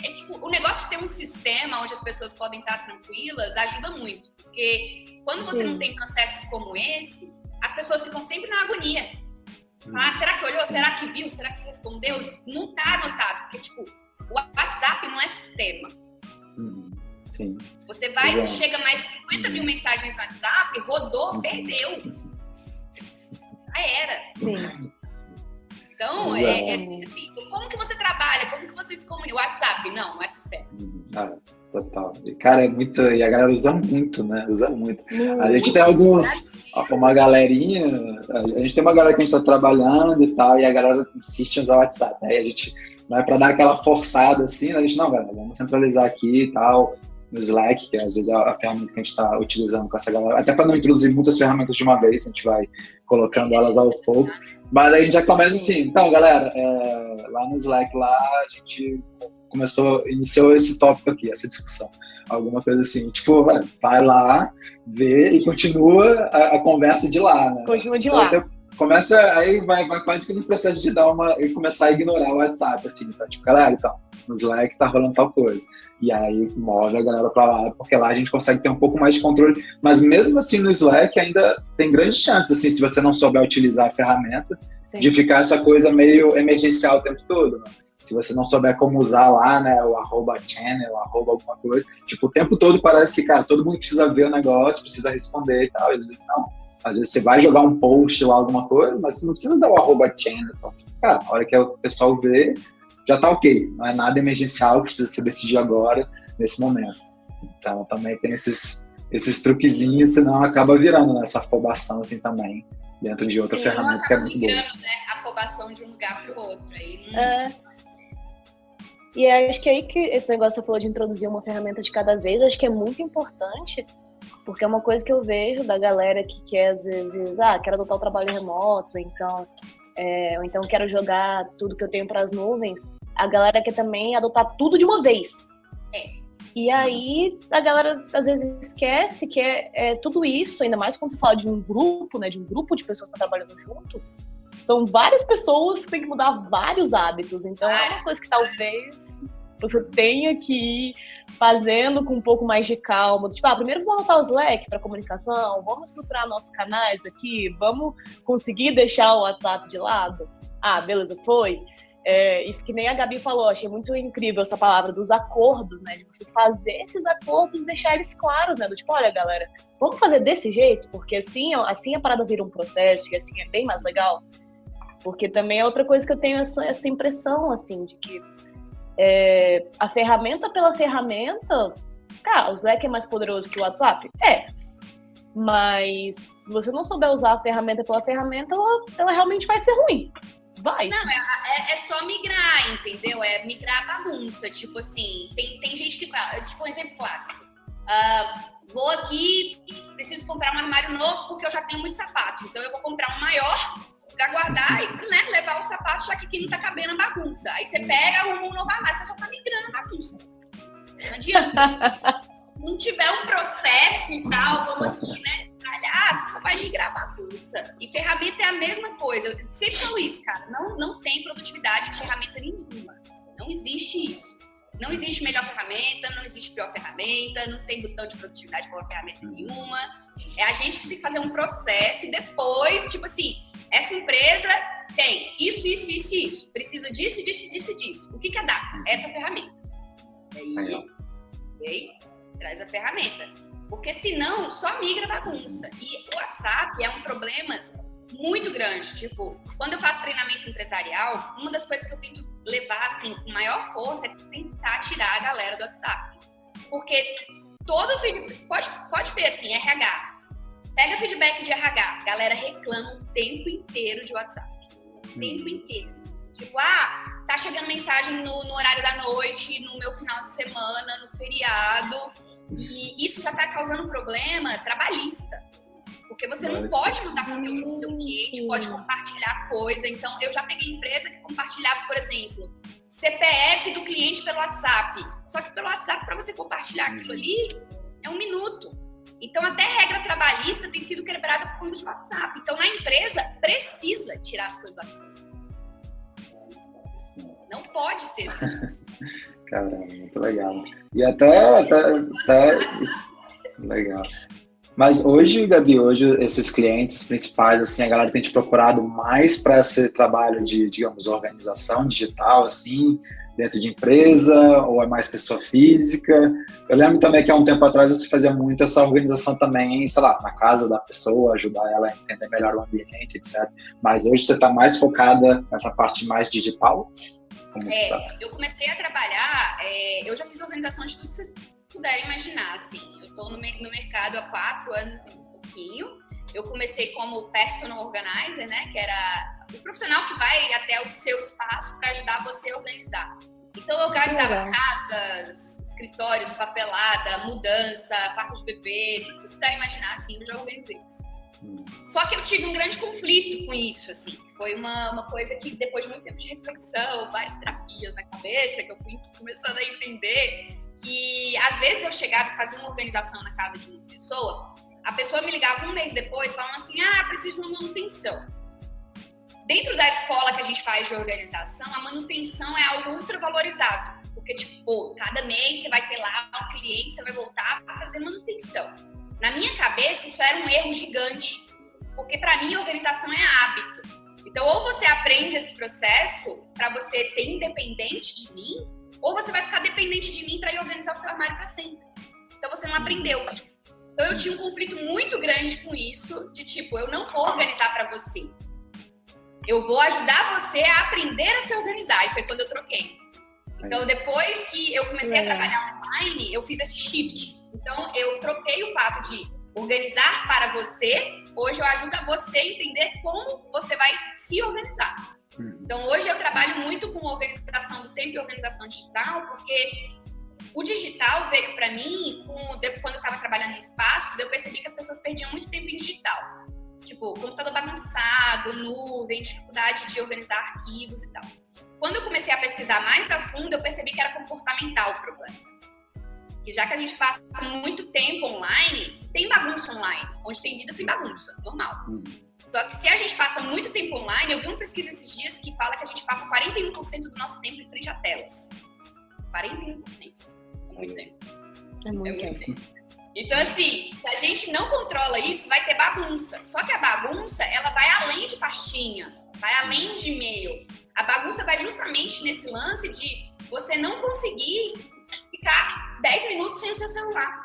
Tipo, o negócio de ter um sistema onde as pessoas podem estar tranquilas ajuda muito. Porque quando você não tem processos como esse, as pessoas ficam sempre na agonia. Será que olhou? Será que viu? Será que respondeu? Não tá anotado. Porque, tipo, o WhatsApp não é sistema. Sim. Você vai, chega mais 50 mil mensagens no WhatsApp, rodou, perdeu. Já era. Sim. Então, como que você trabalha? Como que você se comunica? WhatsApp? Não é sistema. Total. E, cara, é muito. E a galera usa muito, né? Usa muito. A gente tem uma galerinha. A gente tem uma galera que a gente tá trabalhando e tal, e a galera insiste em usar o WhatsApp. Aí a gente não é pra dar aquela forçada assim, né? A gente, não, galera, vamos centralizar aqui e tal. No Slack, que às vezes é a ferramenta que a gente está utilizando com essa galera, até para não introduzir muitas ferramentas de uma vez, a gente vai colocando elas aos poucos, mas aí a gente já começa assim, então galera, lá no Slack, lá a gente iniciou esse tópico aqui, essa discussão, alguma coisa assim, tipo, vai lá, vê e continua a conversa de lá, né? Continua de lá. Então, começa, aí vai quase que no processo de e começar a ignorar o WhatsApp, assim, tá? Tipo, galera, então, no Slack tá rolando tal coisa. E aí move a galera pra lá, porque lá a gente consegue ter um pouco mais de controle. Mas mesmo assim no Slack ainda tem grandes chances, assim, se você não souber utilizar a ferramenta, de ficar essa coisa meio emergencial o tempo todo, né? Se você não souber como usar lá, né, o @channel, alguma coisa, tipo, o tempo todo parece que, cara, todo mundo precisa ver o negócio, precisa responder e tal, e às vezes não. Às vezes você vai jogar um post ou alguma coisa, mas você não precisa dar o @channel, só. Cara, a hora que o pessoal vê, já tá ok. Não é nada emergencial, precisa ser decidido agora, nesse momento. Então, também tem esses truquezinhos, senão acaba virando essa afobação, assim, também, dentro de outra ferramenta que é muito boa. Né? A afobação de um lugar pro outro. Aí E acho que aí que esse negócio você falou de introduzir uma ferramenta de cada vez, acho que é muito importante, porque é uma coisa que eu vejo da galera que quer, às vezes, quero adotar o trabalho remoto, então, ou então quero jogar tudo que eu tenho para as nuvens. A galera quer também adotar tudo de uma vez. E aí a galera às vezes esquece que tudo isso, ainda mais quando você fala de um grupo, né, de um grupo de pessoas que estão trabalhando junto, são várias pessoas que têm que mudar vários hábitos. Então é uma coisa que talvez você tenha que ir fazendo com um pouco mais de calma. Tipo, primeiro vamos anotar o Slack para comunicação, vamos estruturar nossos canais aqui, vamos conseguir deixar o WhatsApp de lado. Beleza, foi. E que nem a Gabi falou, achei muito incrível essa palavra dos acordos, né? De você fazer esses acordos e deixar eles claros, né? Do tipo, olha, galera, vamos fazer desse jeito, porque assim a parada vira um processo e assim é bem mais legal. Porque também é outra coisa que eu tenho essa impressão, assim, de que a ferramenta pela ferramenta, cara, o Slack é mais poderoso que o WhatsApp? Mas se você não souber usar a ferramenta pela ferramenta, ela realmente vai ser ruim. Vai. Não, é só migrar, entendeu? É migrar a bagunça. Tipo assim, tem gente que fala, tipo um exemplo clássico. Vou aqui, preciso comprar um armário novo porque eu já tenho muito sapato. Então eu vou comprar um maior pra guardar e, né, levar o sapato, já que aqui não tá cabendo a bagunça. Aí você pega, arruma um novo armário, você só tá migrando a bagunça. Não adianta. Se não tiver um processo e tal, vamos aqui, né, você só vai migrar a bagunça. E ferramenta é a mesma coisa. Eu sempre falo isso, cara. Não tem produtividade de ferramenta nenhuma. Não existe isso. Não existe melhor ferramenta, não existe pior ferramenta, não tem botão de produtividade para ferramenta nenhuma. É a gente que tem que fazer um processo e depois, tipo assim, essa empresa tem isso. Precisa disso. O que é data? Essa ferramenta. E aí, traz a ferramenta. Porque senão só migra bagunça. E o WhatsApp é um problema muito grande. Tipo, quando eu faço treinamento empresarial, uma das coisas que eu tento levar assim, com maior força é tentar tirar a galera do WhatsApp. Porque todo feedback, pode ver assim, RH. Pega feedback de RH, a galera reclama o tempo inteiro de WhatsApp. O tempo inteiro. Tipo, tá chegando mensagem no horário da noite, no meu final de semana, no feriado. E isso já tá causando um problema trabalhista. Porque você não pode mandar conteúdo pro seu cliente, pode compartilhar coisa. Então, eu já peguei empresa que compartilhava, por exemplo, CPF do cliente pelo WhatsApp. Só que pelo WhatsApp, para você compartilhar aquilo ali, é 1 minuto. Então, até regra trabalhista tem sido quebrada por conta de WhatsApp. Então, na empresa, precisa tirar as coisas da frente. Não pode ser assim. Caramba, muito legal. E até legal. Mas hoje, Gabi, esses clientes principais, assim, a galera tem te procurado mais para esse trabalho de, digamos, organização digital, assim, dentro de empresa, ou é mais pessoa física? Eu lembro também que há um tempo atrás você fazia muito essa organização também, sei lá, na casa da pessoa, ajudar ela a entender melhor o ambiente, etc. Mas hoje você está mais focada nessa parte mais digital? Eu comecei a trabalhar, eu já fiz organização de tudo que vocês puderem imaginar, assim. Eu estou no mercado há 4 anos e um pouquinho. Eu comecei como personal organizer, né, que era o profissional que vai até o seu espaço para ajudar você a organizar. Então, eu organizava casas, escritórios, papelada, mudança, quarto de bebê, tudo que vocês puderem imaginar, assim, eu já organizei. Só que eu tive um grande conflito com isso, assim. Foi uma coisa que, depois de muito tempo de reflexão, várias terapias na cabeça, que eu fui começando a entender que, às vezes, eu chegava e fazia uma organização na casa de uma pessoa, a pessoa me ligava um mês depois, falando assim, preciso de uma manutenção. Dentro da escola que a gente faz de organização, a manutenção é algo ultra valorizado. Porque, tipo, cada mês você vai ter lá um cliente, você vai voltar para fazer manutenção. Na minha cabeça, isso era um erro gigante, porque para mim, organização é hábito. Então, ou você aprende esse processo para você ser independente de mim, ou você vai ficar dependente de mim para ir organizar o seu armário para sempre. Então, você não aprendeu. Então, eu tinha um conflito muito grande com isso, de tipo, eu não vou organizar para você. Eu vou ajudar você a aprender a se organizar. E foi quando eu troquei. Então, depois que eu comecei a trabalhar online, eu fiz esse shift. Então, eu troquei o fato de organizar para você. Hoje, eu ajudo a você a entender como você vai se organizar. Então, hoje eu trabalho muito com organização do tempo e organização digital, porque o digital veio para mim, quando eu estava trabalhando em espaços, eu percebi que as pessoas perdiam muito tempo em digital. Tipo, computador bagunçado, nuvem, dificuldade de organizar arquivos e tal. Quando eu comecei a pesquisar mais a fundo, eu percebi que era comportamental o problema. E já que a gente passa muito tempo online, tem bagunça online. Onde tem vida, tem bagunça, normal. Só que se a gente passa muito tempo online, eu vi uma pesquisa esses dias que fala que a gente passa 41% do nosso tempo em frente a telas. 41%. É muito tempo. É muito tempo. Então, assim, se a gente não controla isso, vai ter bagunça. Só que a bagunça, ela vai além de pastinha, vai além de e-mail. A bagunça vai justamente nesse lance de você não conseguir ficar 10 minutos sem o seu celular.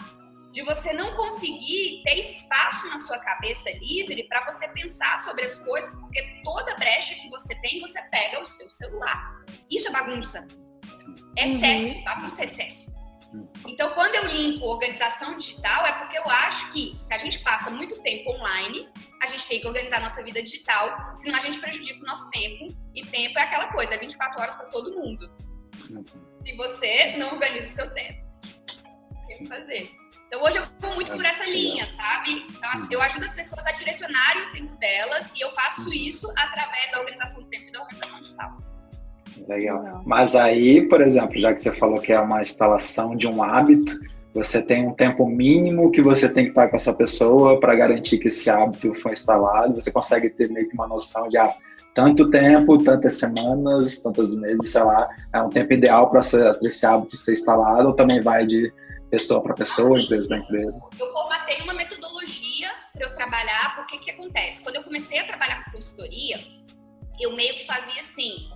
De você não conseguir ter espaço na sua cabeça livre para você pensar sobre as coisas, porque toda brecha que você tem, você pega o seu celular. Isso é bagunça. Excesso, bagunça é excesso. Então, quando eu limpo organização digital, é porque eu acho que se a gente passa muito tempo online, a gente tem que organizar nossa vida digital, senão a gente prejudica o nosso tempo. E tempo é aquela coisa, é 24 horas para todo mundo. Se você não organiza o seu tempo, tem que fazer. Então, hoje eu vou muito por essa linha, sabe? Então, eu ajudo as pessoas a direcionarem o tempo delas e eu faço isso através da organização do tempo e da organização digital. Legal. Mas aí, por exemplo, já que você falou que é uma instalação de um hábito, você tem um tempo mínimo que você tem que estar com essa pessoa para garantir que esse hábito foi instalado. Você consegue ter meio que uma noção de tanto tempo, tantas semanas, tantos meses, sei lá, é um tempo ideal para esse hábito ser instalado, ou também vai de pessoa para pessoa, empresa para empresa? Eu formatei uma metodologia para eu trabalhar, porque o que acontece? Quando eu comecei a trabalhar com consultoria, eu meio que fazia assim,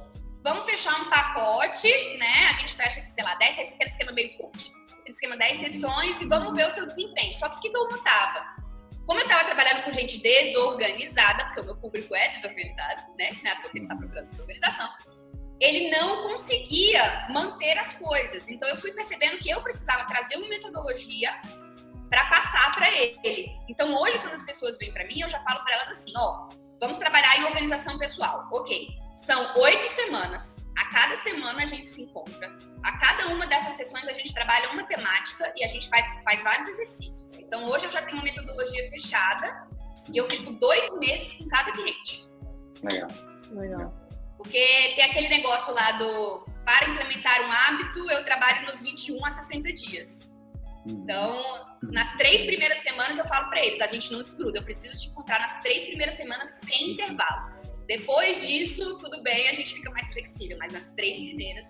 vamos fechar um pacote, né? A gente fecha, sei lá, 10 sessões, aquele esquema meio coach, aquele esquema 10 sessões e vamos ver o seu desempenho. Só que o que eu notava? Como eu estava trabalhando com gente desorganizada, porque o meu público é desorganizado, né? Não é porque ele está procurando desorganização, ele não conseguia manter as coisas. Então, eu fui percebendo que eu precisava trazer uma metodologia para passar para ele. Então, hoje, quando as pessoas vêm para mim, eu já falo para elas assim, vamos trabalhar em organização pessoal. Ok, são 8 semanas. A cada semana a gente se encontra. A cada uma dessas sessões a gente trabalha uma temática e a gente faz vários exercícios. Então, hoje eu já tenho uma metodologia fechada E eu fico 2 meses com cada cliente. Legal. Porque tem aquele negócio lá para implementar um hábito, eu trabalho nos 21 a 60 dias. Então, nas 3 primeiras semanas eu falo para eles, a gente não desgruda, eu preciso te encontrar nas 3 primeiras semanas sem intervalo. Depois disso, tudo bem, a gente fica mais flexível, mas nas 3 primeiras...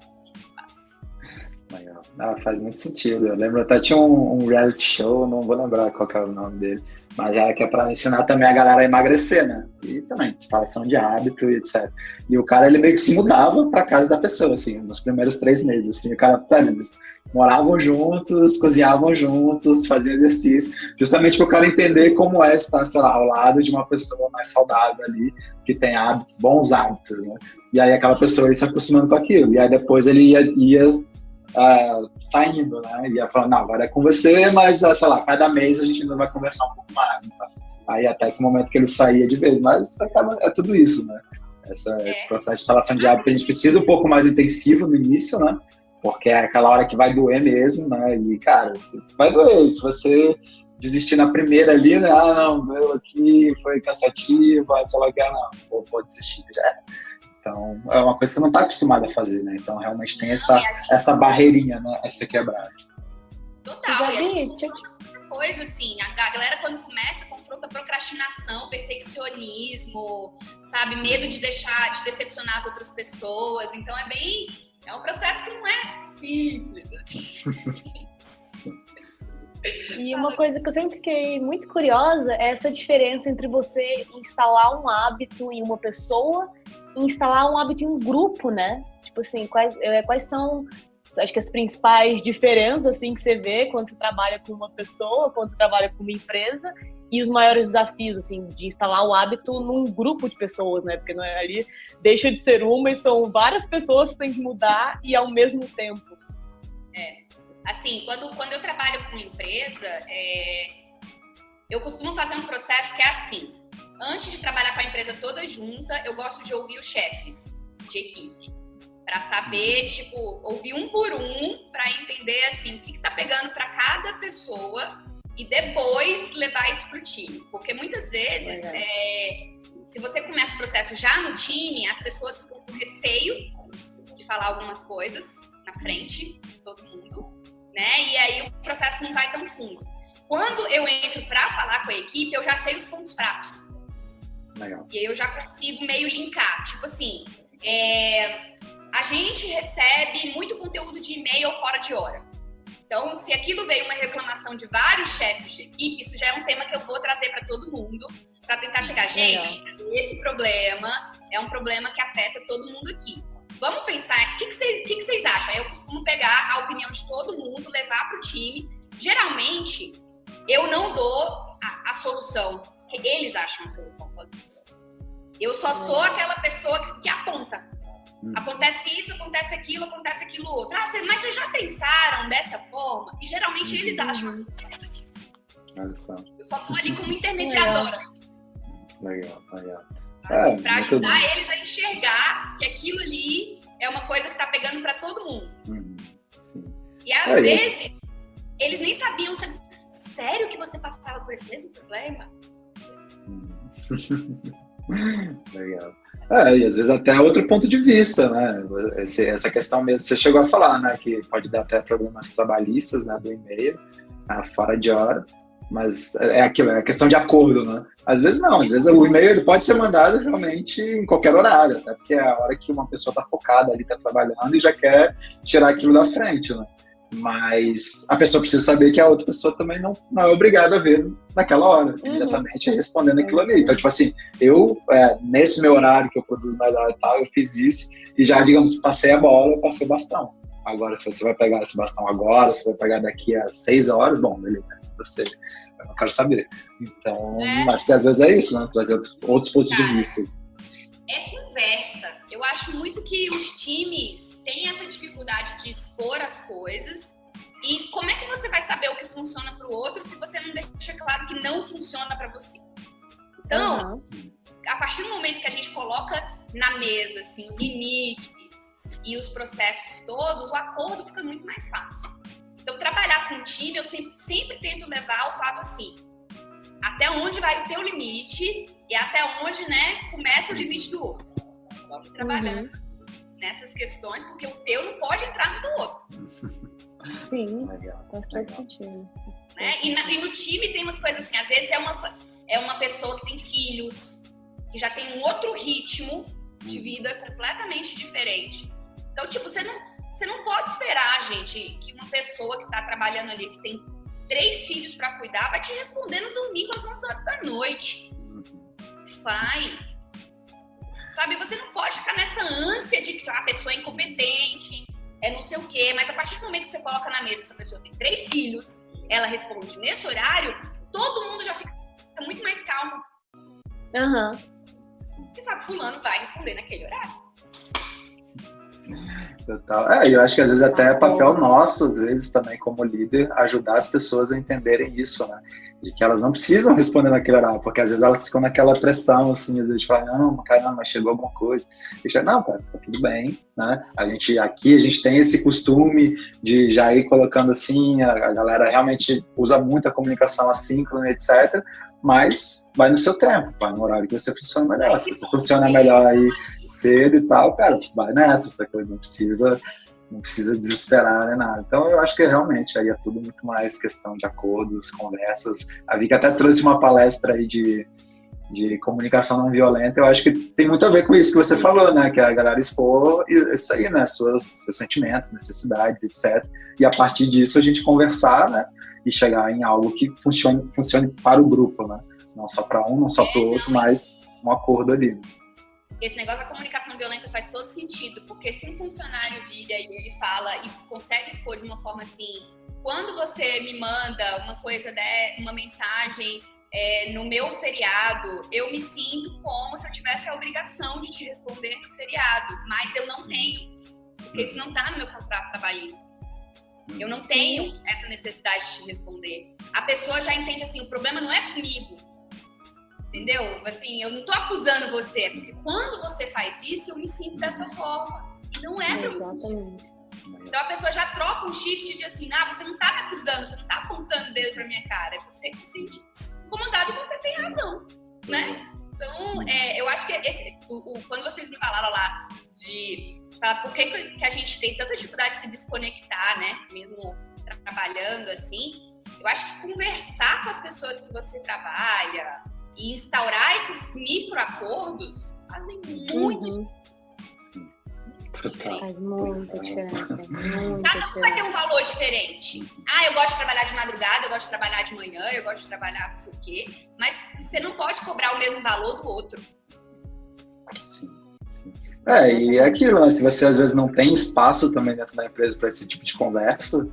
Legal. Faz muito sentido. Eu lembro até tinha um reality show, não vou lembrar qual que era o nome dele, mas era que é para ensinar também a galera a emagrecer, né? E também, instalação de hábito e etc. E o cara, ele meio que se mudava para casa da pessoa, assim, nos primeiros 3 meses, assim. O cara, eles moravam juntos, cozinhavam juntos, faziam exercício, justamente para o cara entender como é estar, sei lá, ao lado de uma pessoa mais saudável ali, que tem hábitos, bons hábitos, né? E aí aquela pessoa ia se acostumando com aquilo. E aí depois ele ia saindo, né? Ia falando, não, agora é com você, mas, sei lá, cada mês a gente ainda vai conversar um pouco mais. Tá? Aí até que o momento que ele saía de vez, mas é tudo isso, né? Esse processo de instalação de hábito, a gente precisa um pouco mais intensivo no início, né? Porque é aquela hora que vai doer mesmo, né? E, cara, vai doer. Se você desistir na primeira ali, né? Não, doeu aqui, foi cansativo, sei lá o que, não, vou desistir já. Então, é uma coisa que você não está acostumado a fazer, né? Então, realmente tem essa barreirinha, né? A ser quebrada. Total. E a gente muita coisa, assim. A galera, quando começa, confronta procrastinação, perfeccionismo, sabe? Medo de decepcionar as outras pessoas. Então, é um processo que não é simples, assim. E uma coisa que eu sempre fiquei muito curiosa é essa diferença entre você instalar um hábito em uma pessoa e instalar um hábito em um grupo, né? Tipo assim, quais são, acho que as principais diferenças assim, que você vê quando você trabalha com uma pessoa, quando você trabalha com uma empresa, e os maiores desafios, assim, de instalar o hábito num grupo de pessoas, né? Porque não é, ali deixa de ser uma e são várias pessoas que têm que mudar e ao mesmo tempo. Assim, quando eu trabalho com empresa, eu costumo fazer um processo que é assim. Antes de trabalhar com a empresa toda junta, eu gosto de ouvir os chefes de equipe. Para saber, tipo, ouvir um por um, para entender, assim, o que tá pegando para cada pessoa e depois levar isso pro time. Porque muitas vezes, se você começa o processo já no time, as pessoas ficam com receio de falar algumas coisas na frente de todo mundo, né? E aí o processo não vai tão fundo. Quando eu entro para falar com a equipe, eu já sei os pontos fracos. Legal. E aí eu já consigo meio linkar. Tipo assim, a gente recebe muito conteúdo de e-mail fora de hora. Então, se aquilo veio uma reclamação de vários chefes de equipe, isso já é um tema que eu vou trazer para todo mundo, para tentar chegar. Gente, esse problema é um problema que afeta todo mundo aqui. Vamos pensar, o que vocês acham? Aí eu costumo pegar a opinião de todo mundo, levar para o time. Geralmente, eu não dou a solução, que eles acham a solução sozinhos. Eu só sou aquela pessoa que aponta. Acontece isso, acontece aquilo outro. Mas vocês já pensaram dessa forma? E geralmente eles acham a solução. Eu só tô ali como intermediadora. Legal. Para ajudar eles a enxergar que aquilo ali é uma coisa que tá pegando para todo mundo. Sim. E às vezes, eles nem sabiam. Sério que você passava por esse mesmo problema? Legal. E às vezes até outro ponto de vista, né? Essa questão mesmo, você chegou a falar, né? Que pode dar até problemas trabalhistas, né? Do e-mail, fora de hora. Mas é aquilo, é a questão de acordo, né? Às vezes não, às vezes o e-mail ele pode ser mandado realmente em qualquer horário, até porque é a hora que uma pessoa está focada ali, está trabalhando e já quer tirar aquilo da frente, né? Mas a pessoa precisa saber que a outra pessoa também não é obrigada a ver naquela hora, imediatamente respondendo aquilo ali. Então, tipo assim, eu, nesse meu horário que eu produzo melhor e tal, eu fiz isso e já, digamos, passei a bola, eu passei o bastão. Agora, se você vai pegar esse bastão agora, se vai pegar daqui a 6 horas, bom, beleza, você, eu não quero saber. Então, acho que às vezes é isso, né? Trazer outros pontos de vista. É conversa. Eu acho muito que os times têm essa dificuldade de expor as coisas. E como é que você vai saber o que funciona para o outro se você não deixa claro que não funciona para você? Então, a partir do momento que a gente coloca na mesa assim, os limites e os processos todos, o acordo fica muito mais fácil. Então, trabalhar com o time, eu sempre tento levar o fato assim, até onde vai o teu limite e até onde, né, começa o limite do outro. Vamos trabalhando nessas questões, porque o teu não pode entrar no do outro. Sim, faz todo sentido. Né? E no time tem umas coisas assim, às vezes é uma pessoa que tem filhos, que já tem um outro ritmo de vida completamente diferente. Então, tipo, você não pode esperar, gente, que uma pessoa que tá trabalhando ali, que tem 3 filhos para cuidar, vai te responder no domingo às 11 horas da noite. Vai. Sabe, você não pode ficar nessa ânsia de que a pessoa é incompetente, é não sei o quê, mas a partir do momento que você coloca na mesa, essa pessoa tem 3 filhos, ela responde nesse horário, todo mundo já fica muito mais calmo. Você sabe, fulano vai responder naquele horário. Total. Eu acho que às vezes até é papel nosso, às vezes também como líder, ajudar as pessoas a entenderem isso, né? De que elas não precisam responder naquele horário, porque às vezes elas ficam naquela pressão, assim, às vezes falam, não, cara, mas chegou alguma coisa. Deixa, não, cara, tá tudo bem, né? A gente tem esse costume de já ir colocando assim, a galera realmente usa muito a comunicação assíncrona, etc., mas vai no seu tempo, vai no horário que você funciona melhor. Se você funciona melhor aí cedo e tal, cara, vai nessa, essa coisa, não precisa desesperar, né, nada. Então, eu acho que realmente aí é tudo muito mais questão de acordos, conversas. A Vicky até trouxe uma palestra aí de comunicação não violenta, eu acho que tem muito a ver com isso que você falou, né, que a galera expor isso aí, né, seus sentimentos, necessidades, etc. E a partir disso a gente conversar, né, e chegar em algo que funcione para o grupo, né, não só para um, não só para o outro, mas um acordo ali. Esse negócio da comunicação violenta faz todo sentido, porque se um funcionário vira e ele fala e consegue expor de uma forma assim, quando você me manda uma coisa, uma mensagem no meu feriado, eu me sinto como se eu tivesse a obrigação de te responder no feriado, mas eu não tenho, porque isso não está no meu contrato trabalhista. Eu não tenho essa necessidade de te responder. A pessoa já entende assim, o problema não é comigo. Entendeu? Assim, eu não tô acusando você, porque quando você faz isso, eu me sinto dessa forma. E não é pra me sentir. Então a pessoa já troca um shift de assim, você não tá me acusando, você não tá apontando o dedo pra minha cara. É você que se sente incomodado e você tem razão, né? Então, eu acho que quando vocês me falaram lá de falar por que a gente tem tanta dificuldade de se desconectar, né? Mesmo trabalhando assim, eu acho que conversar com as pessoas que você trabalha e instaurar esses microacordos fazem muito Faz muita diferença. Cada um vai ter um valor diferente. Eu gosto de trabalhar de madrugada, eu gosto de trabalhar de manhã, eu gosto de trabalhar não sei o quê, mas você não pode cobrar o mesmo valor do outro. Sim. E é aquilo, né? Se você às vezes não tem espaço também dentro da empresa para esse tipo de conversa,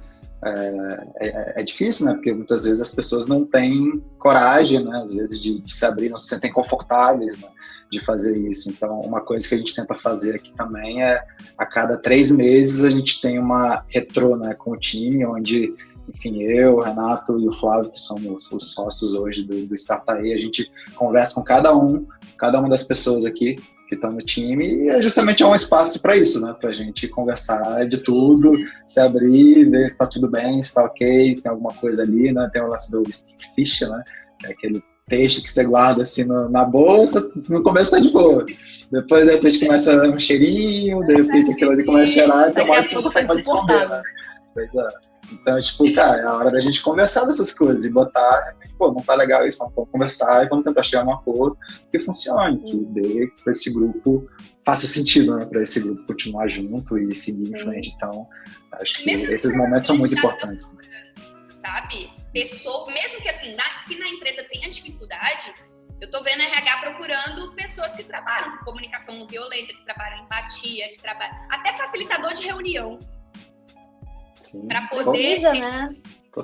é difícil, né? Porque muitas vezes as pessoas não têm coragem, né? Às vezes de se abrir, não se sentem confortáveis, né? De fazer isso. Então, uma coisa que a gente tenta fazer aqui também é, a cada 3 meses, a gente tem uma retrô, né, com o time, onde, enfim, eu, o Renato e o Flávio, que somos os sócios hoje do Startaí, a gente conversa com cada uma das pessoas aqui que estão no time, e justamente é um espaço para isso, né? Para a gente conversar de tudo, se abrir, ver se está tudo bem, se está ok, se tem alguma coisa ali, né? Tem o lance do stick fish, né? Que é aquele peixe que você guarda assim na bolsa, no começo tá de boa. Depois, de repente, começa a dar um cheirinho, de repente aquilo ali começa a cheirar, então você não consegue mais esconder, né? Pois é. Então, tipo, cara, é a hora da gente conversar dessas coisas e botar, não tá legal isso, vamos conversar e vamos tentar chegar a um acordo que funcione, que dê para esse grupo, faça sentido, né, para esse grupo continuar junto e seguir em frente. Então, acho que esses momentos são muito importantes. Isso, sabe? Pessoa, mesmo que assim, se na empresa tenha dificuldade, eu tô vendo a RH procurando pessoas que trabalham com comunicação não violenta, que trabalham em empatia, que trabalham até facilitador de reunião. Para poder né?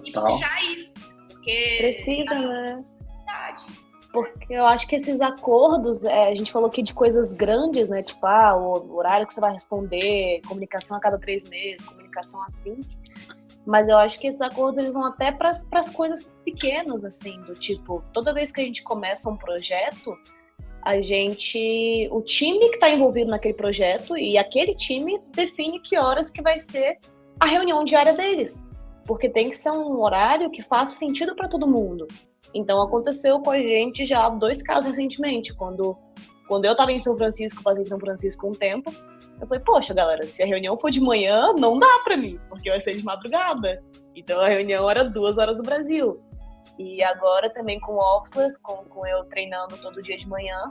E puxar isso. Porque precisa, né? Porque eu acho que esses acordos, a gente falou aqui de coisas grandes, né? Tipo, o horário que você vai responder, comunicação a cada 3 meses, comunicação assim. Mas eu acho que esses acordos eles vão até para as coisas pequenas, assim, do tipo, toda vez que a gente começa um projeto, o time que está envolvido naquele projeto e aquele time define que horas que vai ser a reunião diária deles, porque tem que ser um horário que faça sentido para todo mundo. Então aconteceu com a gente já 2 casos recentemente, quando eu estava em São Francisco, passei em São Francisco um tempo, eu falei, poxa, galera, se a reunião for de manhã, não dá pra mim, porque vai ser de madrugada. Então a reunião era 2 horas do Brasil. E agora também com o Oxlers, com eu treinando todo dia de manhã,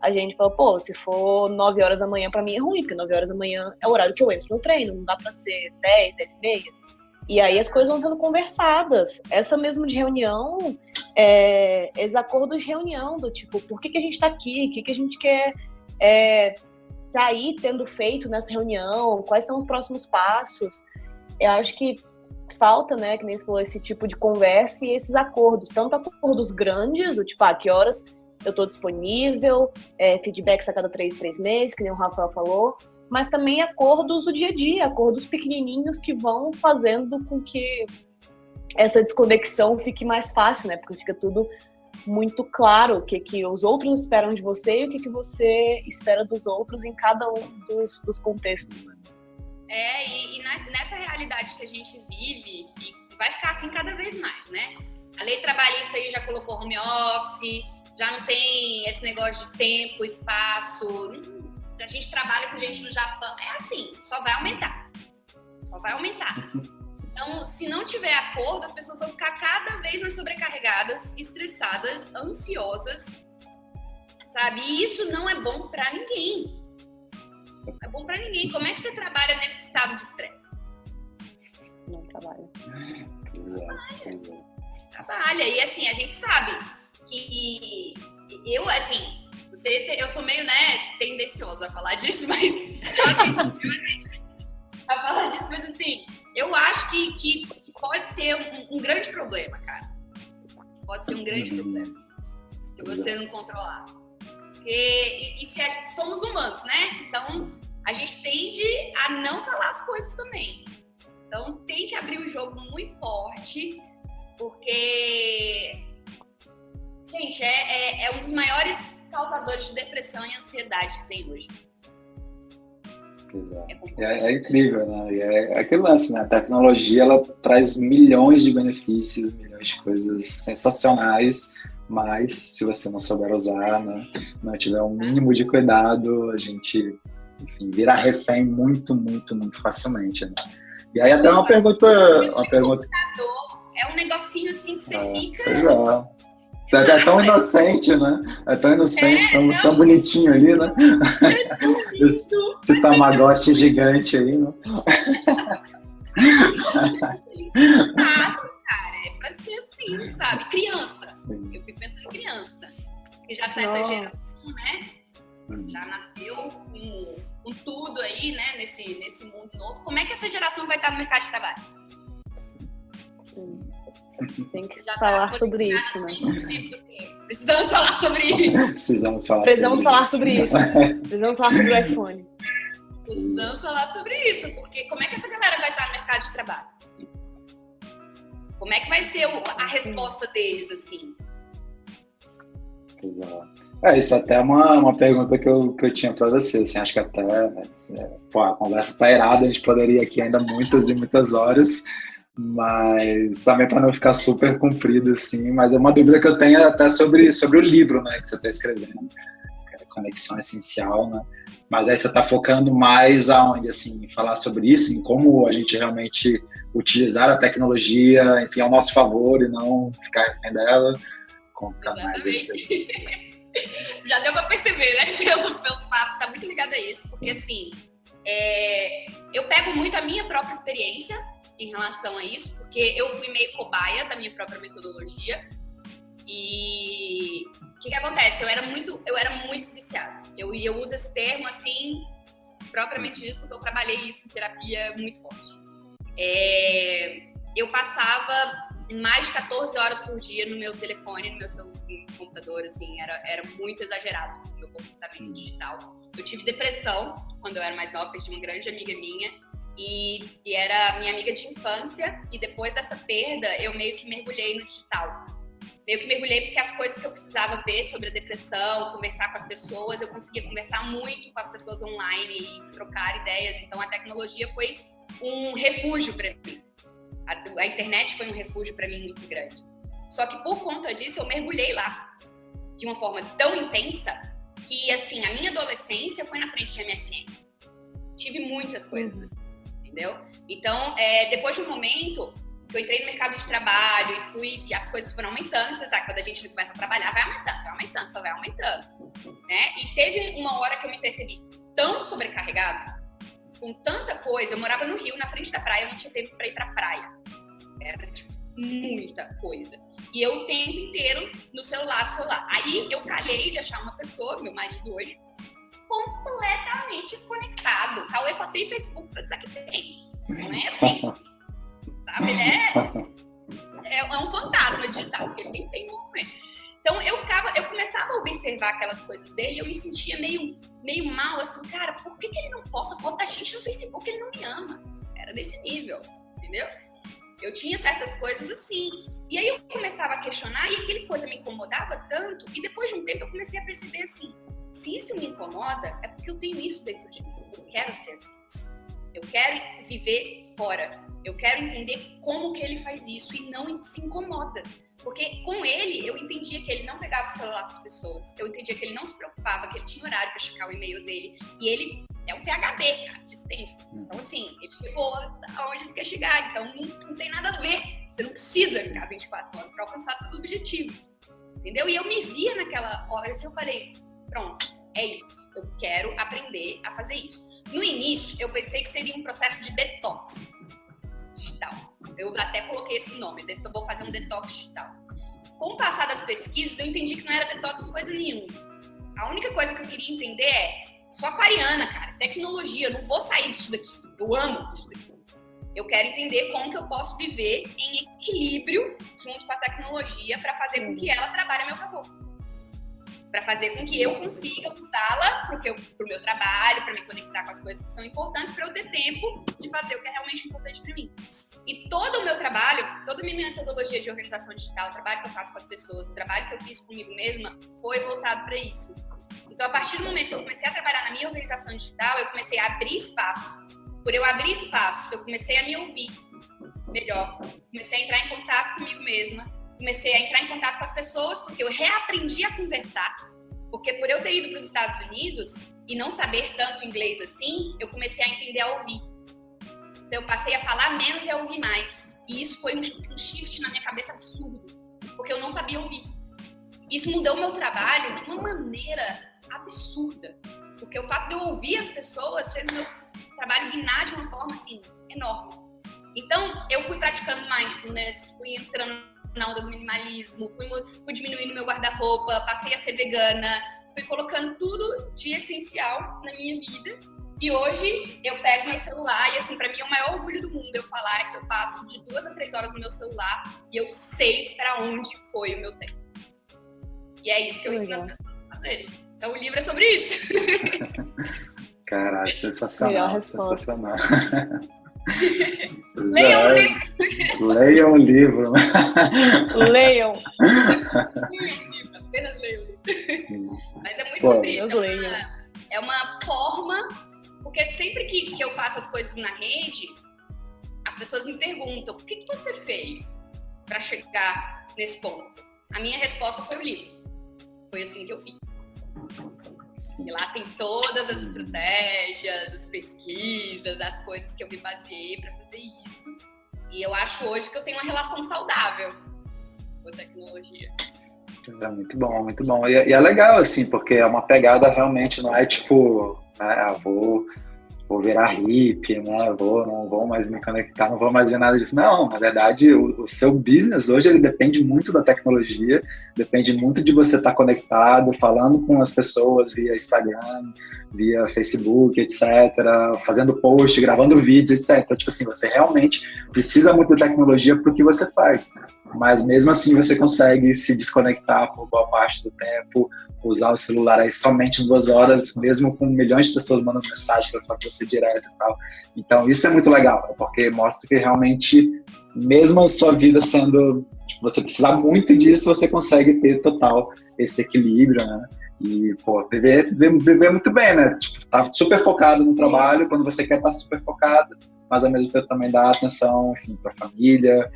a gente falou, pô, se for 9 horas da manhã pra mim é ruim, porque 9 horas da manhã é o horário que eu entro no treino, não dá pra ser 10, 10 e meia. E aí as coisas vão sendo conversadas. Essa mesmo de reunião, esses acordos de reunião, do tipo, por que a gente tá aqui, o que a gente quer sair tendo feito nessa reunião, quais são os próximos passos. Eu acho que falta, né, que nem você falou, esse tipo de conversa e esses acordos, tanto acordos grandes, do tipo, que horas eu tô disponível, feedbacks a cada 3 meses, que nem o Rafael falou, mas também acordos do dia a dia, acordos pequenininhos que vão fazendo com que essa desconexão fique mais fácil, né, porque fica tudo muito claro o que os outros esperam de você e o que você espera dos outros em cada um dos contextos, né? E nessa realidade que a gente vive, e vai ficar assim cada vez mais, né? A lei trabalhista aí já colocou home office, já não tem esse negócio de tempo, espaço. A gente trabalha com gente no Japão. É assim, só vai aumentar. Só vai aumentar. Então, se não tiver acordo, as pessoas vão ficar cada vez mais sobrecarregadas, estressadas, ansiosas, sabe? E isso não é bom pra ninguém. Não é bom pra ninguém. Como é que você trabalha nesse estado de estresse? Não trabalha. Trabalha. E assim, a gente sabe que eu sou meio, né, tendenciosa a falar disso, mas eu acho que a gente a falar disso, mas assim, eu acho que pode ser um grande problema, cara. Pode ser um grande problema se você não controlar. Porque somos humanos, né? Então, a gente tende a não falar as coisas também. Então, tente abrir o jogo muito forte, porque, gente, é um dos maiores causadores de depressão e ansiedade que tem hoje. É incrível, né? E é aquele lance, né? A tecnologia, ela traz milhões de benefícios, milhões de coisas sensacionais, mas se você não souber usar, né? Não tiver um mínimo de cuidado, a gente, enfim, vira refém muito, muito, muito facilmente, né? E aí até uma pergunta... É um negocinho assim que você fica... Pois é. É tão inocente, né? É tão inocente, tão bonitinho ali, né? Esse Tamagotchi gigante aí, né? Cara, é pra ser assim, sabe? Criança. Sim. Eu fico pensando em criança. Que já sai essa geração, né? Já nasceu com tudo aí, né? Nesse mundo novo. Como é que essa geração vai estar no mercado de trabalho? Sim. Tem que falar sobre isso, né? Precisamos falar sobre isso. Precisamos falar sobre isso. Precisamos falar sobre o iPhone. Precisamos falar sobre isso, porque como é que essa galera vai estar no mercado de trabalho? Como é que vai ser a resposta deles, assim? Isso até é uma pergunta que eu tinha para você, assim, acho que até, né, a conversa tá irada, a gente poderia aqui ainda muitas e muitas horas, mas também para não ficar super comprido, assim, mas é uma dúvida que eu tenho até sobre o livro, né, que você está escrevendo, Conexão Essencial, né, mas aí você está focando mais aonde, assim, falar sobre isso, em como a gente realmente utilizar a tecnologia, enfim, ao nosso favor e não ficar refém dela, contar mais. Já deu para perceber, né, pelo papo, tá muito ligado a isso, porque assim, eu pego muito a minha própria experiência em relação a isso, porque eu fui meio cobaia da minha própria metodologia. E o que acontece? Eu era muito viciada. Eu uso esse termo assim, propriamente dito, porque eu trabalhei isso em terapia muito forte. Eu passava mais de 14 horas por dia no meu telefone, no meu computador, assim, era muito exagerado o meu comportamento digital. Eu tive depressão quando eu era mais nova, perdi uma grande amiga minha. E era minha amiga de infância, e depois dessa perda eu meio que mergulhei no digital. Meio que mergulhei porque as coisas que eu precisava ver sobre a depressão, conversar com as pessoas, eu conseguia conversar muito com as pessoas online e trocar ideias. Então a tecnologia foi um refúgio para mim. A internet foi um refúgio para mim muito grande. Só que por conta disso, eu mergulhei lá de uma forma tão intensa que, assim, a minha adolescência foi na frente de MSN. Tive muitas coisas, entendeu? Então, depois de um momento que eu entrei no mercado de trabalho e as coisas foram aumentando, você sabe, quando a gente começa a trabalhar, vai aumentando, só vai aumentando, né? E teve uma hora que eu me percebi tão sobrecarregada, com tanta coisa. Eu morava no Rio, na frente da praia, eu não tinha tempo para ir pra praia. Era, tipo, muita coisa. E eu o tempo inteiro no celular. Aí eu calhei de achar uma pessoa, meu marido hoje, completamente desconectado. O Cauê só tem Facebook pra dizer que tem. Não é assim. Sabe? Ele é um fantasma digital, porque ele nem tem nome. Então eu começava a observar aquelas coisas dele e eu me sentia meio mal, assim, cara, por que ele não posta foto da gente no Facebook? Ele não me ama. Era desse nível, entendeu? Eu tinha certas coisas assim. E aí eu começava a questionar e aquela coisa me incomodava tanto. E depois de um tempo eu comecei a perceber assim, se isso me incomoda, é porque eu tenho isso dentro de mim. Eu quero ser assim. Eu quero viver fora. Eu quero entender como que ele faz isso e não se incomoda. Porque com ele, eu entendia que ele não pegava o celular com as pessoas. Eu entendia que ele não se preocupava, que ele tinha horário para checar o e-mail dele. E ele é um PhD, cara, de Stanford. Então, assim, ele chegou aonde ele quer chegar. Então, não tem nada a ver. Você não precisa ficar 24 horas para alcançar seus objetivos. Entendeu? E eu me via naquela hora, assim, eu falei, pronto, é isso. Eu quero aprender a fazer isso. No início, eu pensei que seria um processo de detox digital. Eu até coloquei esse nome, vou fazer um detox digital. Com o passar das pesquisas, eu entendi que não era detox coisa nenhuma. A única coisa que eu queria entender é, sou aquariana, cara, tecnologia, eu não vou sair disso daqui. Eu amo isso daqui. Eu quero entender como que eu posso viver em equilíbrio junto com a tecnologia para fazer com que ela trabalhe a meu favor. Para fazer com que eu consiga usá-la para o meu trabalho, para me conectar com as coisas que são importantes, para eu ter tempo de fazer o que é realmente importante para mim. E todo o meu trabalho, toda a minha metodologia de organização digital, o trabalho que eu faço com as pessoas, o trabalho que eu fiz comigo mesma, foi voltado para isso. Então, a partir do momento que eu comecei a trabalhar na minha organização digital, eu comecei a abrir espaço. Por eu abrir espaço, eu comecei a me ouvir melhor, comecei a entrar em contato comigo mesma, comecei a entrar em contato com as pessoas, porque eu reaprendi a conversar, porque por eu ter ido para os Estados Unidos e não saber tanto inglês assim, eu comecei a entender a ouvir. Então eu passei a falar menos e a ouvir mais. E isso foi um shift na minha cabeça absurdo, porque eu não sabia ouvir. Isso mudou o meu trabalho de uma maneira absurda, porque o fato de eu ouvir as pessoas fez o meu trabalho guinar de uma forma assim, enorme. Então eu fui praticando mindfulness, fui entrando na onda do minimalismo, fui diminuindo meu guarda-roupa, passei a ser vegana, fui colocando tudo de essencial na minha vida. E hoje eu pego meu celular e, assim, pra mim é o maior orgulho do mundo eu falar que eu passo de 2 a 3 horas no meu celular e eu sei pra onde foi o meu tempo. E é isso que eu ensino as pessoas a fazerem. Então o livro é sobre isso. Caraca, sensacional, sensacional. Leiam o livro. Leiam o livro. Leiam. Apenas leiam o livro. Mas é muito sobre isso. É uma forma, porque sempre que eu faço as coisas na rede, as pessoas me perguntam, o que você fez para chegar nesse ponto? A minha resposta foi o livro. Foi assim que eu fiz. E lá tem todas as estratégias, as pesquisas, as coisas que eu me baseei para fazer isso. E eu acho hoje que eu tenho uma relação saudável com a tecnologia. É muito bom, muito bom. E é legal, assim, porque é uma pegada realmente, não é tipo, né, vou virar hippie, né, não vou mais me conectar, não vou mais ver nada disso. Não, na verdade, o seu business hoje, ele depende muito da tecnologia, depende muito de você estar conectado, falando com as pessoas via Instagram, via Facebook, etc., fazendo post, gravando vídeos, etc. Tipo assim, você realmente precisa muito da tecnologia para o que você faz, mas mesmo assim você consegue se desconectar por boa parte do tempo, usar o celular aí somente 2 horas, mesmo com milhões de pessoas mandando mensagem para falar com você direto e tal. Então isso é muito legal, porque mostra que realmente, mesmo a sua vida sendo, tipo, você precisar muito disso, você consegue ter total esse equilíbrio, né? E, pô, viver muito bem, né? Tipo, tá super focado no trabalho, quando você quer estar super focado, mas ao mesmo tempo também dar atenção, enfim, para a família,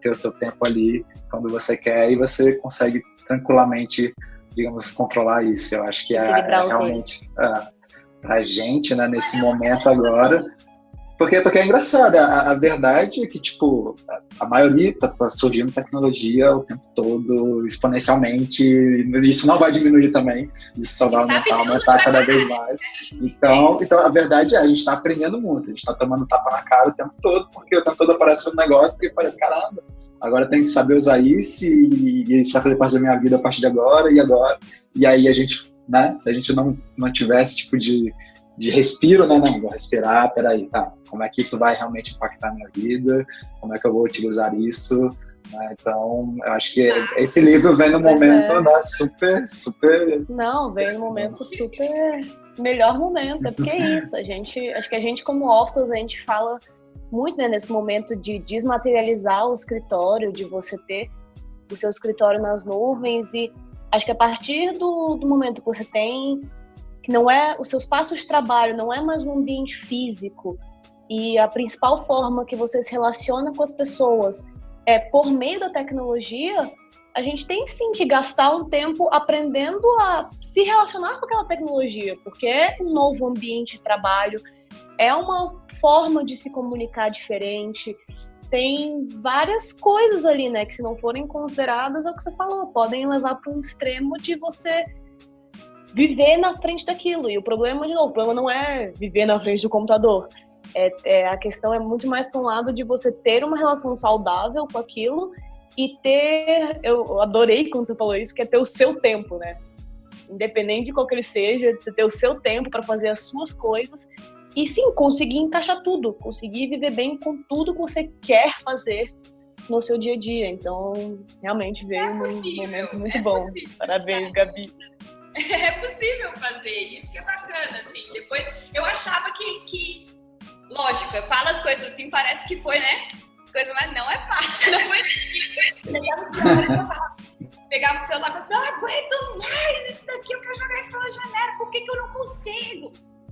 ter o seu tempo ali quando você quer, e você consegue tranquilamente, digamos, controlar isso. Eu acho que é realmente pra gente, né, nesse momento agora. Porque é engraçado, a verdade é que, tipo, a maioria tá surgindo tecnologia o tempo todo, exponencialmente, e isso não vai diminuir também, isso só vai aumentar cada vez mais. Então, a verdade é, a gente está aprendendo muito, a gente está tomando tapa na cara o tempo todo, porque o tempo todo aparece um negócio que parece, caramba, agora tem que saber usar isso, e isso vai fazer parte da minha vida a partir de agora, e aí a gente, né, se a gente não tivesse tipo de respiro, né? Não, vou respirar, peraí, tá, como é que isso vai realmente impactar a minha vida, como é que eu vou utilizar isso, né? Então, eu acho que esse livro vem no momento, né, super... Não, vem no momento super... melhor momento, é porque é isso, acho que a gente como Office, a gente fala muito, né, nesse momento de desmaterializar o escritório, de você ter o seu escritório nas nuvens, e acho que a partir do momento que você tem, que não é os seus espaços de trabalho, não é mais um ambiente físico, e a principal forma que você se relaciona com as pessoas é por meio da tecnologia, a gente tem sim que gastar um tempo aprendendo a se relacionar com aquela tecnologia, porque é um novo ambiente de trabalho, é uma forma de se comunicar diferente, tem várias coisas ali, né, que se não forem consideradas, é o que você falou, podem levar para um extremo de você viver na frente daquilo. E o problema, de novo, o problema não é viver na frente do computador. A questão é muito mais para um lado de você ter uma relação saudável com aquilo e ter... Eu adorei quando você falou isso, que é ter o seu tempo, né? Independente de qual que ele seja, você ter o seu tempo para fazer as suas coisas e, sim, conseguir encaixar tudo. Conseguir viver bem com tudo que você quer fazer no seu dia a dia. Então, realmente veio num momento muito bom. Possível. Parabéns, Gabi. É possível fazer, isso que é bacana, assim. Depois, eu achava que lógico, eu falo as coisas assim, parece que foi, né? Coisa, mas não é fácil, não foi difícil. Pegava o celular e falava, não aguento mais isso daqui, eu quero jogar isso pela janela, por que eu não consigo?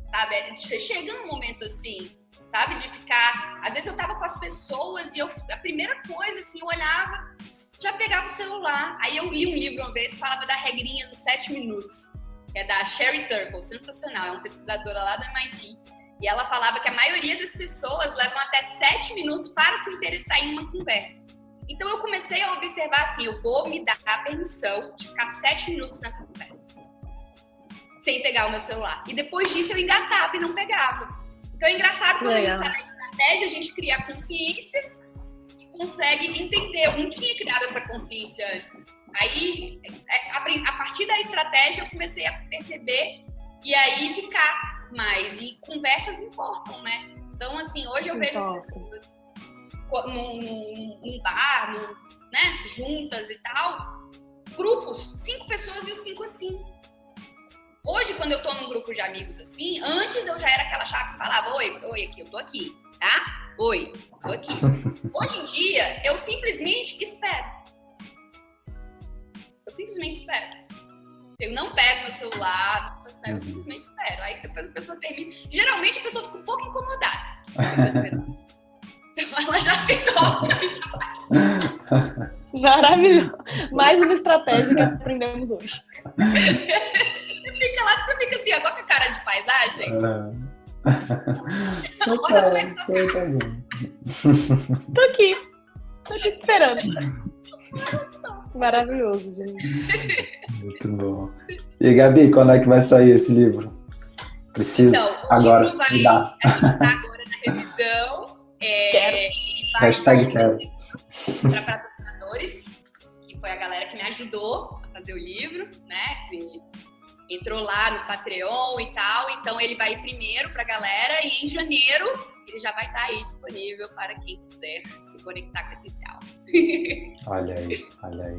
Sabe, você chega num momento assim, sabe, de ficar... Às vezes eu tava com as pessoas e a primeira coisa, assim, eu olhava, já pegava o celular. Aí eu li um livro uma vez que falava da regrinha dos 7 minutos, que é da Sherry Turkle, sensacional, é uma pesquisadora lá do MIT. E ela falava que a maioria das pessoas levam até 7 minutos para se interessar em uma conversa. Então eu comecei a observar assim, eu vou me dar a permissão de ficar 7 minutos nessa conversa, sem pegar o meu celular. E depois disso eu engatava e não pegava. Então é engraçado quando a gente sabe a estratégia, a gente cria a consciência e consegue entender. Eu não tinha criado essa consciência antes. Aí, a partir da estratégia, eu comecei a perceber e aí ficar mais. E conversas importam, né? Então, assim, hoje eu vejo as pessoas num bar, né, juntas e tal, grupos, 5 pessoas e os 5 assim. Hoje, quando eu tô num grupo de amigos assim, antes eu já era aquela chata que falava, oi, aqui, eu tô aqui, tá? Oi, tô aqui. Hoje em dia, eu simplesmente espero. Eu não pego meu celular, eu simplesmente espero. Aí depois a pessoa termina. Geralmente a pessoa fica um pouco incomodada. Então ela já ficou. Maravilhoso. Mais uma estratégia que aprendemos hoje. Você fica lá, você fica assim, agora com a cara de paisagem. Tô aqui esperando. Maravilhoso, gente. Muito bom. E Gabi, quando é que vai sair esse livro? Preciso então, agora. Livro a gente tá agora na revisão. Hashtag quero. Para patrocinadores, que foi a galera que me ajudou a fazer o livro, né? Que entrou lá no Patreon e tal. Então ele vai ir primeiro pra galera e em janeiro ele já vai estar aí disponível para quem quiser se conectar com esse áudio. Olha aí.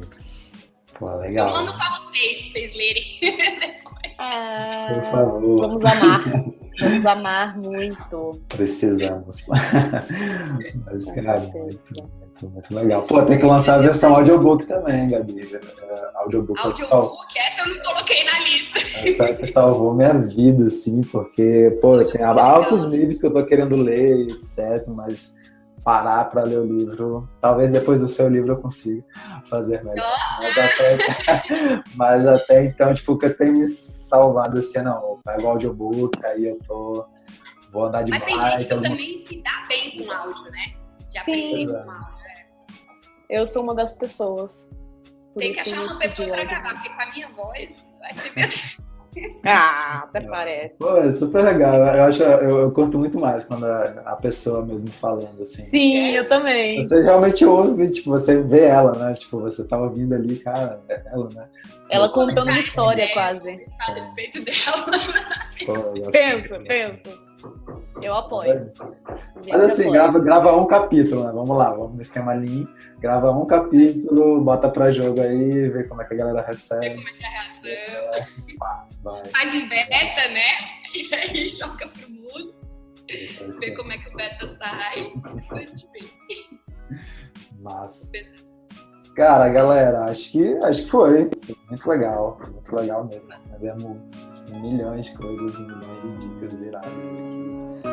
Pô, legal. Eu mando pra vocês lerem. Por favor. Vamos amar muito. Precisamos. Mas, cara, muito. Muito legal. Pô, tem que lançar a versão audiobook também, Gabi. Audiobook essa eu não coloquei na lista. Essa é que salvou minha vida, assim, porque, pô, tem altos livros que eu tô querendo ler, etc, mas parar para ler o livro, talvez depois do seu livro eu consiga fazer melhor. Mas até então, tipo, o que eu tenho me salvado assim, não, eu pego o audiobook, aí eu vou andar de bike. Mas tem gente que também se dá bem com áudio, né? Já aprendeu com áudio, né? Eu sou uma das pessoas. Tem que achar uma pessoa para gravar, porque com a minha voz vai ser até parece. Pô, é super legal. Eu curto muito mais quando a pessoa mesmo falando, assim. Sim, eu também. Você realmente ouve, tipo, você vê ela, né? Tipo, você tá ouvindo ali, cara, é ela, né? Ela contando uma história, quase. A respeito dela. Pô, penso. Eu apoio. Mas assim, grava um capítulo, né? Vamos lá, vamos no esquema Lean. Grava um capítulo, bota pra jogo aí, vê como é que a galera recebe. Vê como é que é a reação. Faz um beta, né? E aí joga pro mundo. Vê como é que o beta sai. Massa. Cara, galera, acho que foi muito legal mesmo. Vemos milhões de coisas, milhões de dicas iradas aqui.